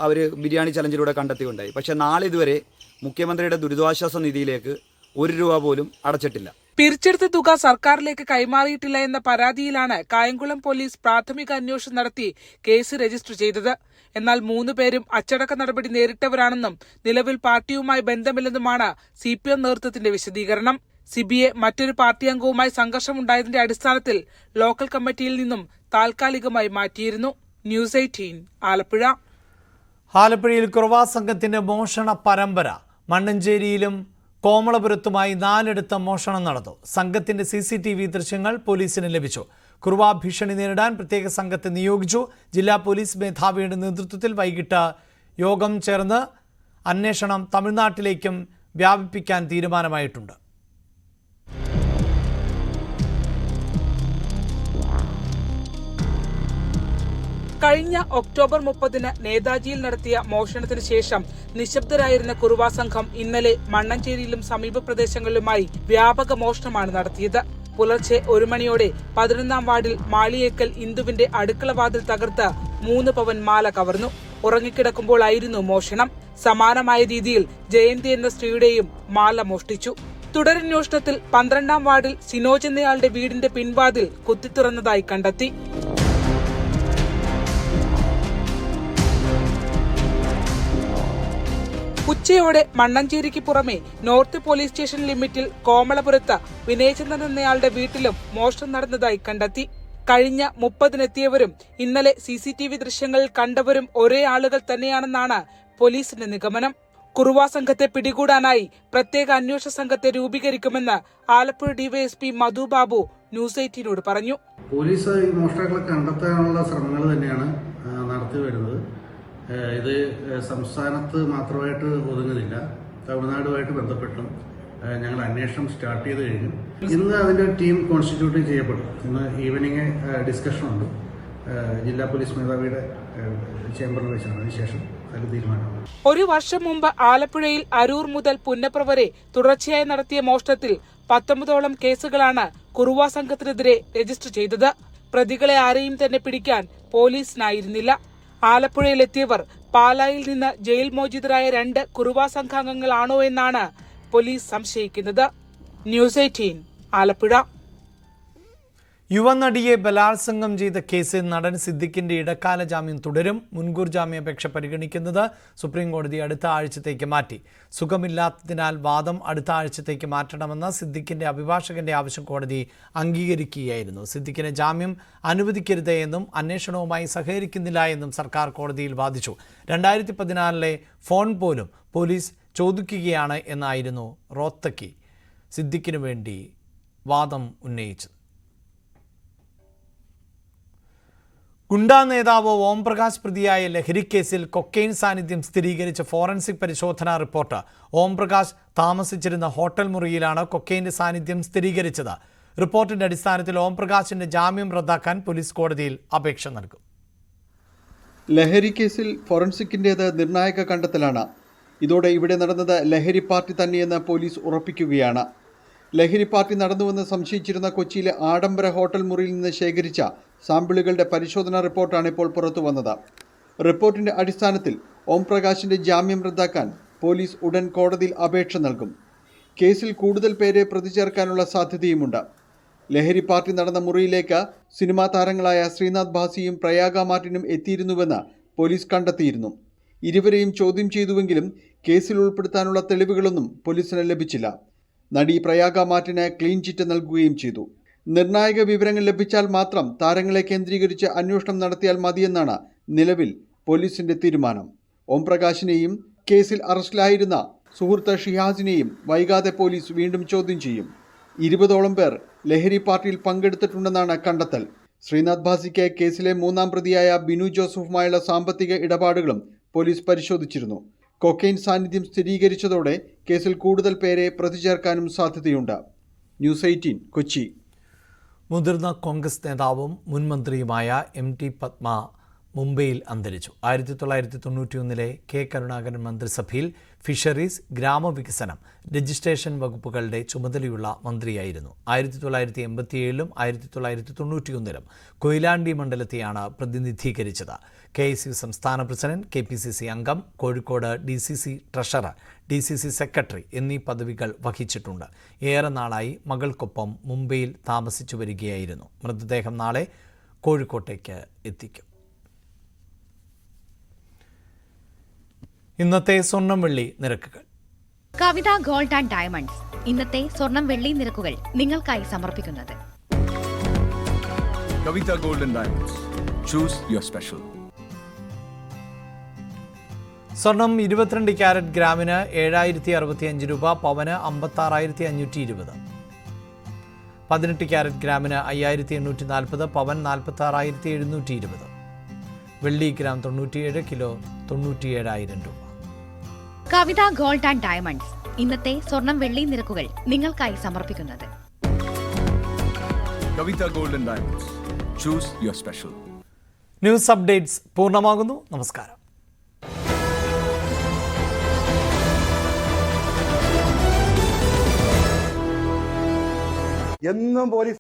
അവർ ബിരിയാണി ചലഞ്ചിലൂടെ കണ്ടെത്തുകയുണ്ടായി. പക്ഷേ നാളിതുവരെ മുഖ്യമന്ത്രിയുടെ ദുരിതാശ്വാസ നിധിയിലേക്ക് 1 രൂപ പോലും അടച്ചിട്ടില്ല. പിരിച്ചെടുത്ത തുക സർക്കാരിലേക്ക് കൈമാറിയിട്ടില്ല എന്ന പരാതിയിലാണ് കായംകുളം പോലീസ് പ്രാഥമിക അന്വേഷണം നടത്തി കേസ് രജിസ്റ്റർ ചെയ്തത്. എന്നാൽ 3 പേരും അച്ചടക്ക നടപടി നേരിട്ടവരാണെന്നും നിലവിൽ പാർട്ടിയുമായി ബന്ധമില്ലെന്നുമാണ് CPM നേതൃത്വത്തിന്റെ വിശദീകരണം. സിബിയെ മറ്റൊരു പാർട്ടി അംഗവുമായി സംഘർഷമുണ്ടായതിന്റെ അടിസ്ഥാനത്തിൽ ലോക്കൽ കമ്മിറ്റിയിൽ നിന്നും താൽക്കാലികമായി മാറ്റിയിരുന്നു. ന്യൂസ് 18 ആലപ്പുഴ. ആലപ്പുഴയിൽ കുറുവാ സംഘത്തിന്റെ മോഷണ പരമ്പര. മണ്ണഞ്ചേരിയിലും കോമളപുരത്തുമായി 4 മോഷണം നടന്നു. സംഘത്തിന്റെ CCTV ദൃശ്യങ്ങൾ പോലീസിന് ലഭിച്ചു. കുറുവാ ഭീഷണി നേരിടാൻ പ്രത്യേക സംഘത്തെ നിയോഗിച്ചു. ജില്ലാ പോലീസ് മേധാവിയുടെ നേതൃത്വത്തിൽ വൈകിട്ട് യോഗം ചേർന്ന് അന്വേഷണം തമിഴ്നാട്ടിലേക്കും വ്യാപിപ്പിക്കാൻ തീരുമാനമായിട്ടുണ്ട്. കഴിഞ്ഞ ഒക്ടോബർ 30-ന് നേതാജിയിൽ നടത്തിയ മോഷണത്തിന് ശേഷം നിശബ്ദരായിരുന്ന കുറുവാ സംഘം ഇന്നലെ മണ്ണഞ്ചേരിയിലും സമീപ പ്രദേശങ്ങളിലുമായി വ്യാപക മോഷണമാണ് നടത്തിയത്. പുലർച്ചെ 1 മണിയോടെ 11ാം വാർഡിൽ മാളിയേക്കൽ ഇന്ദുവിന്റെ അടുക്കളവാതിൽ തകർത്ത് 3 പവൻ മാല കവർന്നു. ഉറങ്ങിക്കിടക്കുമ്പോഴായിരുന്നു മോഷണം. സമാനമായ രീതിയിൽ ജയന്തി എന്ന സ്ത്രീയുടെയും മാല മോഷ്ടിച്ചു. തുടരന്വേഷണത്തിൽ 12ാം വാർഡിൽ സിനോജ് എന്നയാളുടെ വീടിന്റെ പിൻവാതിൽ കുത്തിത്തുറന്നതായി കണ്ടെത്തി. ഉച്ചയോടെ മണ്ണഞ്ചേരിക്ക് പുറമെ നോർത്ത് പോലീസ് സ്റ്റേഷൻ ലിമിറ്റിൽ കോമളപുരത്ത് വിനയചന്ദ്രൻ എന്നയാളുടെ വീട്ടിലും മോഷണം നടന്നതായി കണ്ടെത്തി. കഴിഞ്ഞ 30-നെത്തിയവരും ഇന്നലെ CCTV ദൃശ്യങ്ങളിൽ കണ്ടവരും ഒരേ ആളുകൾ തന്നെയാണെന്നാണ് പോലീസിന്റെ നിഗമനം. കുറുവാ സംഘത്തെ പിടികൂടാനായി പ്രത്യേക അന്വേഷണ സംഘത്തെ രൂപീകരിക്കുമെന്ന് ആലപ്പുഴ DYSP മധു ബാബു ന്യൂസ് 18നോട് പറഞ്ഞു. പോലീസ് ഈ മോഷ്ടാക്കളെ കണ്ടെത്താനുള്ള ശ്രമങ്ങൾ തന്നെയാണ് നടത്തി വരുന്നത്. ഇത് സംസ്ഥാനത്ത് മാത്രമായിട്ട് ഒതുങ്ങുന്നില്ല. തമിഴ്നാടുമായിട്ട് ബന്ധപ്പെട്ടും ഞങ്ങൾ അന്വേഷണം സ്റ്റാർട്ട് ചെയ്ത് കഴിഞ്ഞു. ഇന്ന് അതിൻ്റെ ടീം കോൺസ്റ്റിറ്റ്യൂട്ട് ചെയ്യപ്പെടും. ഇന്ന് ഈവനിങ് ഡിസ്കഷനുണ്ട് ജില്ലാ പോലീസ് മേധാവിയുടെ ചേംബറിൽ വെച്ചാണ്. അതിനുശേഷം അതിൽ തീരുമാനമാണ്. 1 വർഷം മുമ്പ് ആലപ്പുഴയിൽ അരൂർ മുതൽ പുന്നപ്ര വരെ തുടർച്ചയായി നടത്തിയ മോഷണത്തിൽ 19ഓളം കേസുകളാണ് കുറുവാ സംഘത്തിനെതിരെ രജിസ്റ്റർ ചെയ്തത്. പ്രതികളെ ആരെയും തന്നെ പിടിക്കാൻ പോലീസിനായിരുന്നില്ല. ആലപ്പുഴയിലെത്തിയവർ പാലായിൽ നിന്ന് ജയിൽ മോചിതരായ 2 കുറുവാ സംഘാംഗങ്ങളാണോ എന്നാണ് പോലീസ് സംശയിക്കുന്നത്. ന്യൂസ് 18 ആലപ്പുഴ. യുവനടിയെ ബലാത്സംഗം ചെയ്ത കേസിൽ നടൻ സിദ്ദിഖിന്റെ ഇടക്കാല ജാമ്യം തുടരും. മുൻകൂർ ജാമ്യാപേക്ഷ പരിഗണിക്കുന്നത് സുപ്രീം കോടതി അടുത്ത ആഴ്ചത്തേക്ക് മാറ്റി. സുഖമില്ലാത്തതിനാൽ വാദം അടുത്ത ആഴ്ചത്തേക്ക് മാറ്റണമെന്ന സിദ്ദിഖിന്റെ അഭിഭാഷകന്റെ ആവശ്യം കോടതി അംഗീകരിക്കുകയായിരുന്നു. സിദ്ദിഖിന് ജാമ്യം അനുവദിക്കരുത് എന്നും അന്വേഷണവുമായി സഹകരിക്കുന്നില്ല എന്നും സർക്കാർ കോടതിയിൽ വാദിച്ചു. 2014 ഫോൺ പോലും പോലീസ് ചോദിക്കുകയാണ് എന്നായിരുന്നു റോത്തക്കി സിദ്ദിഖിനു വേണ്ടി വാദം ഉന്നയിച്ചത്. ഗുണ്ടാ നേതാവ് ഓംപ്രകാശ് പ്രതിയായ ലഹരിക്കേസിൽ കൊക്കെയിൻ സാന്നിധ്യം സ്ഥിരീകരിച്ച ഫോറൻസിക് പരിശോധനാ റിപ്പോർട്ട്. ഓംപ്രകാശ് താമസിച്ചിരുന്ന ഹോട്ടൽ മുറിയിലാണ് കൊക്കെയിന്റെ സാന്നിധ്യം സ്ഥിരീകരിച്ചത്. റിപ്പോർട്ടിന്റെ അടിസ്ഥാനത്തിൽ ഓംപ്രകാശിന്റെ ജാമ്യം റദ്ദാക്കാൻ പോലീസ് കോടതിയിൽ അപേക്ഷ നൽകും. ലഹരിക്കേസിൽ ഫോറൻസിക്കിൻ്റേത് നിർണായക കണ്ടെത്തലാണ്. ഇതോടെ ഇവിടെ നടന്നത് ലഹരി പാർട്ടി തന്നെയെന്ന് പോലീസ് ഉറപ്പിക്കുകയാണ്. ലഹരി പാർട്ടി നടന്നുവെന്ന് സംശയിച്ചിരുന്ന കൊച്ചിയിലെ ആഡംബര ഹോട്ടൽ മുറിയിൽ നിന്ന് ശേഖരിച്ച സാമ്പിളുകളുടെ പരിശോധനാ റിപ്പോർട്ടാണ് ഇപ്പോൾ പുറത്തു വന്നത്. റിപ്പോർട്ടിന്റെ അടിസ്ഥാനത്തിൽ ഓംപ്രകാശിന്റെ ജാമ്യം റദ്ദാക്കാൻ പോലീസ് ഉടൻ കോടതിയിൽ അപേക്ഷ നൽകും. കേസിൽ കൂടുതൽ പേരെ പ്രതി ചേർക്കാനുള്ള സാധ്യതയുമുണ്ട്. ലഹരി പാർട്ടി നടന്ന മുറിയിലേക്ക് സിനിമാ താരങ്ങളായ ശ്രീനാഥ് ഭാസിയും പ്രയാഗ മാർട്ടിനും എത്തിയിരുന്നുവെന്ന് പോലീസ് കണ്ടെത്തിയിരുന്നു. ഇരുവരെയും ചോദ്യം ചെയ്തുവെങ്കിലും കേസിൽ ഉൾപ്പെടുത്താനുള്ള തെളിവുകളൊന്നും പോലീസിന് ലഭിച്ചില്ല. നടി പ്രയാഗ മാർട്ടിന് ക്ലീൻ ചിറ്റ് നൽകുകയും ചെയ്തു. നിർണായക വിവരങ്ങൾ ലഭിച്ചാൽ മാത്രം താരങ്ങളെ കേന്ദ്രീകരിച്ച് അന്വേഷണം നടത്തിയാൽ മതിയെന്നാണ് നിലവിൽ പോലീസിന്റെ തീരുമാനം. ഓംപ്രകാശിനെയും കേസിൽ അറസ്റ്റിലായിരുന്ന സുഹൃത്ത് ഷിഹാസിനെയും വൈകാതെ പോലീസ് വീണ്ടും ചോദ്യം ചെയ്യും. 20ഓളം പേർ ലഹരി പാർട്ടിയിൽ പങ്കെടുത്തിട്ടുണ്ടെന്നാണ് കണ്ടെത്തൽ. ശ്രീനാഥ് ഭാസിക്ക് കേസിലെ 3ാം പ്രതിയായ ബിനു ജോസഫുമായുള്ള സാമ്പത്തിക ഇടപാടുകളും പോലീസ് പരിശോധിച്ചിരുന്നു. കൊക്കെയിൻ സാന്നിധ്യം സ്ഥിരീകരിച്ചതോടെ കേസിൽ കൂടുതൽ പേരെ പ്രതി ചേർക്കാനും സാധ്യതയുണ്ട്. ന്യൂസ് 18 കൊച്ചി. മുതിർന്ന കോൺഗ്രസ് നേതാവും മുൻ മന്ത്രിയുമായ MT പത്മ മുംബൈയിൽ അന്തരിച്ചു. 1991 കെ കരുണാകരൻ മന്ത്രിസഭയിൽ ഫിഷറീസ്, ഗ്രാമവികസനം, രജിസ്ട്രേഷൻ വകുപ്പുകളുടെ ചുമതലയുള്ള മന്ത്രിയായിരുന്നു. 1987 1991 കൊയിലാണ്ടി മണ്ഡലത്തെയാണ് പ്രതിനിധീകരിച്ചത്. KSU സംസ്ഥാന പ്രസിഡന്റ്, KPCC അംഗം, Kozhikode DCC treasurer, DCC secretary എന്നീ പദവികൾ വഹിച്ചിട്ടുണ്ട്. ഏറെ നാളായി മകൾക്കൊപ്പം മുംബൈയിൽ താമസിച്ചു വരികയായിരുന്നു. മൃതദേഹം നാളെ കോഴിക്കോട്ടേക്ക് എത്തിക്കും. ഇന്നത്തെ സ്വർണം വെള്ളി നിരക്കുകൾ. കവിത ഗോൾഡ് ആൻഡ് ഡയമണ്ട്സ് ഇന്നത്തെ സ്വർണം വെള്ളി നിരക്കുകൾ നിങ്ങൾക്കായി സമർപ്പിക്കുന്നത് Kavitha gold and diamonds. Choose your special. സ്വർണം 22 ക്യാരറ്റ് ഗ്രാമിന് 7065 രൂപ, പവന് 56,520. 18 ക്യാരറ്റ് ഗ്രാമിന് 5840, പവൻ 46,720. വെള്ളി ഗ്രാം 97, കിലോ 97,000 രൂപ. കവിത ഗോൾഡ് ആൻഡ് ഡയമണ്ട്സ് ഇന്നത്തെ സ്വർണം വെള്ളി നിരക്കുകൾ നിങ്ങൾക്കായി സമർപ്പിക്കുന്നത് Kavitha gold and diamonds. Choose your special. News updates പൂർണ്ണമാകുന്നു. നമസ്കാരം. എന്നും പോലീസ്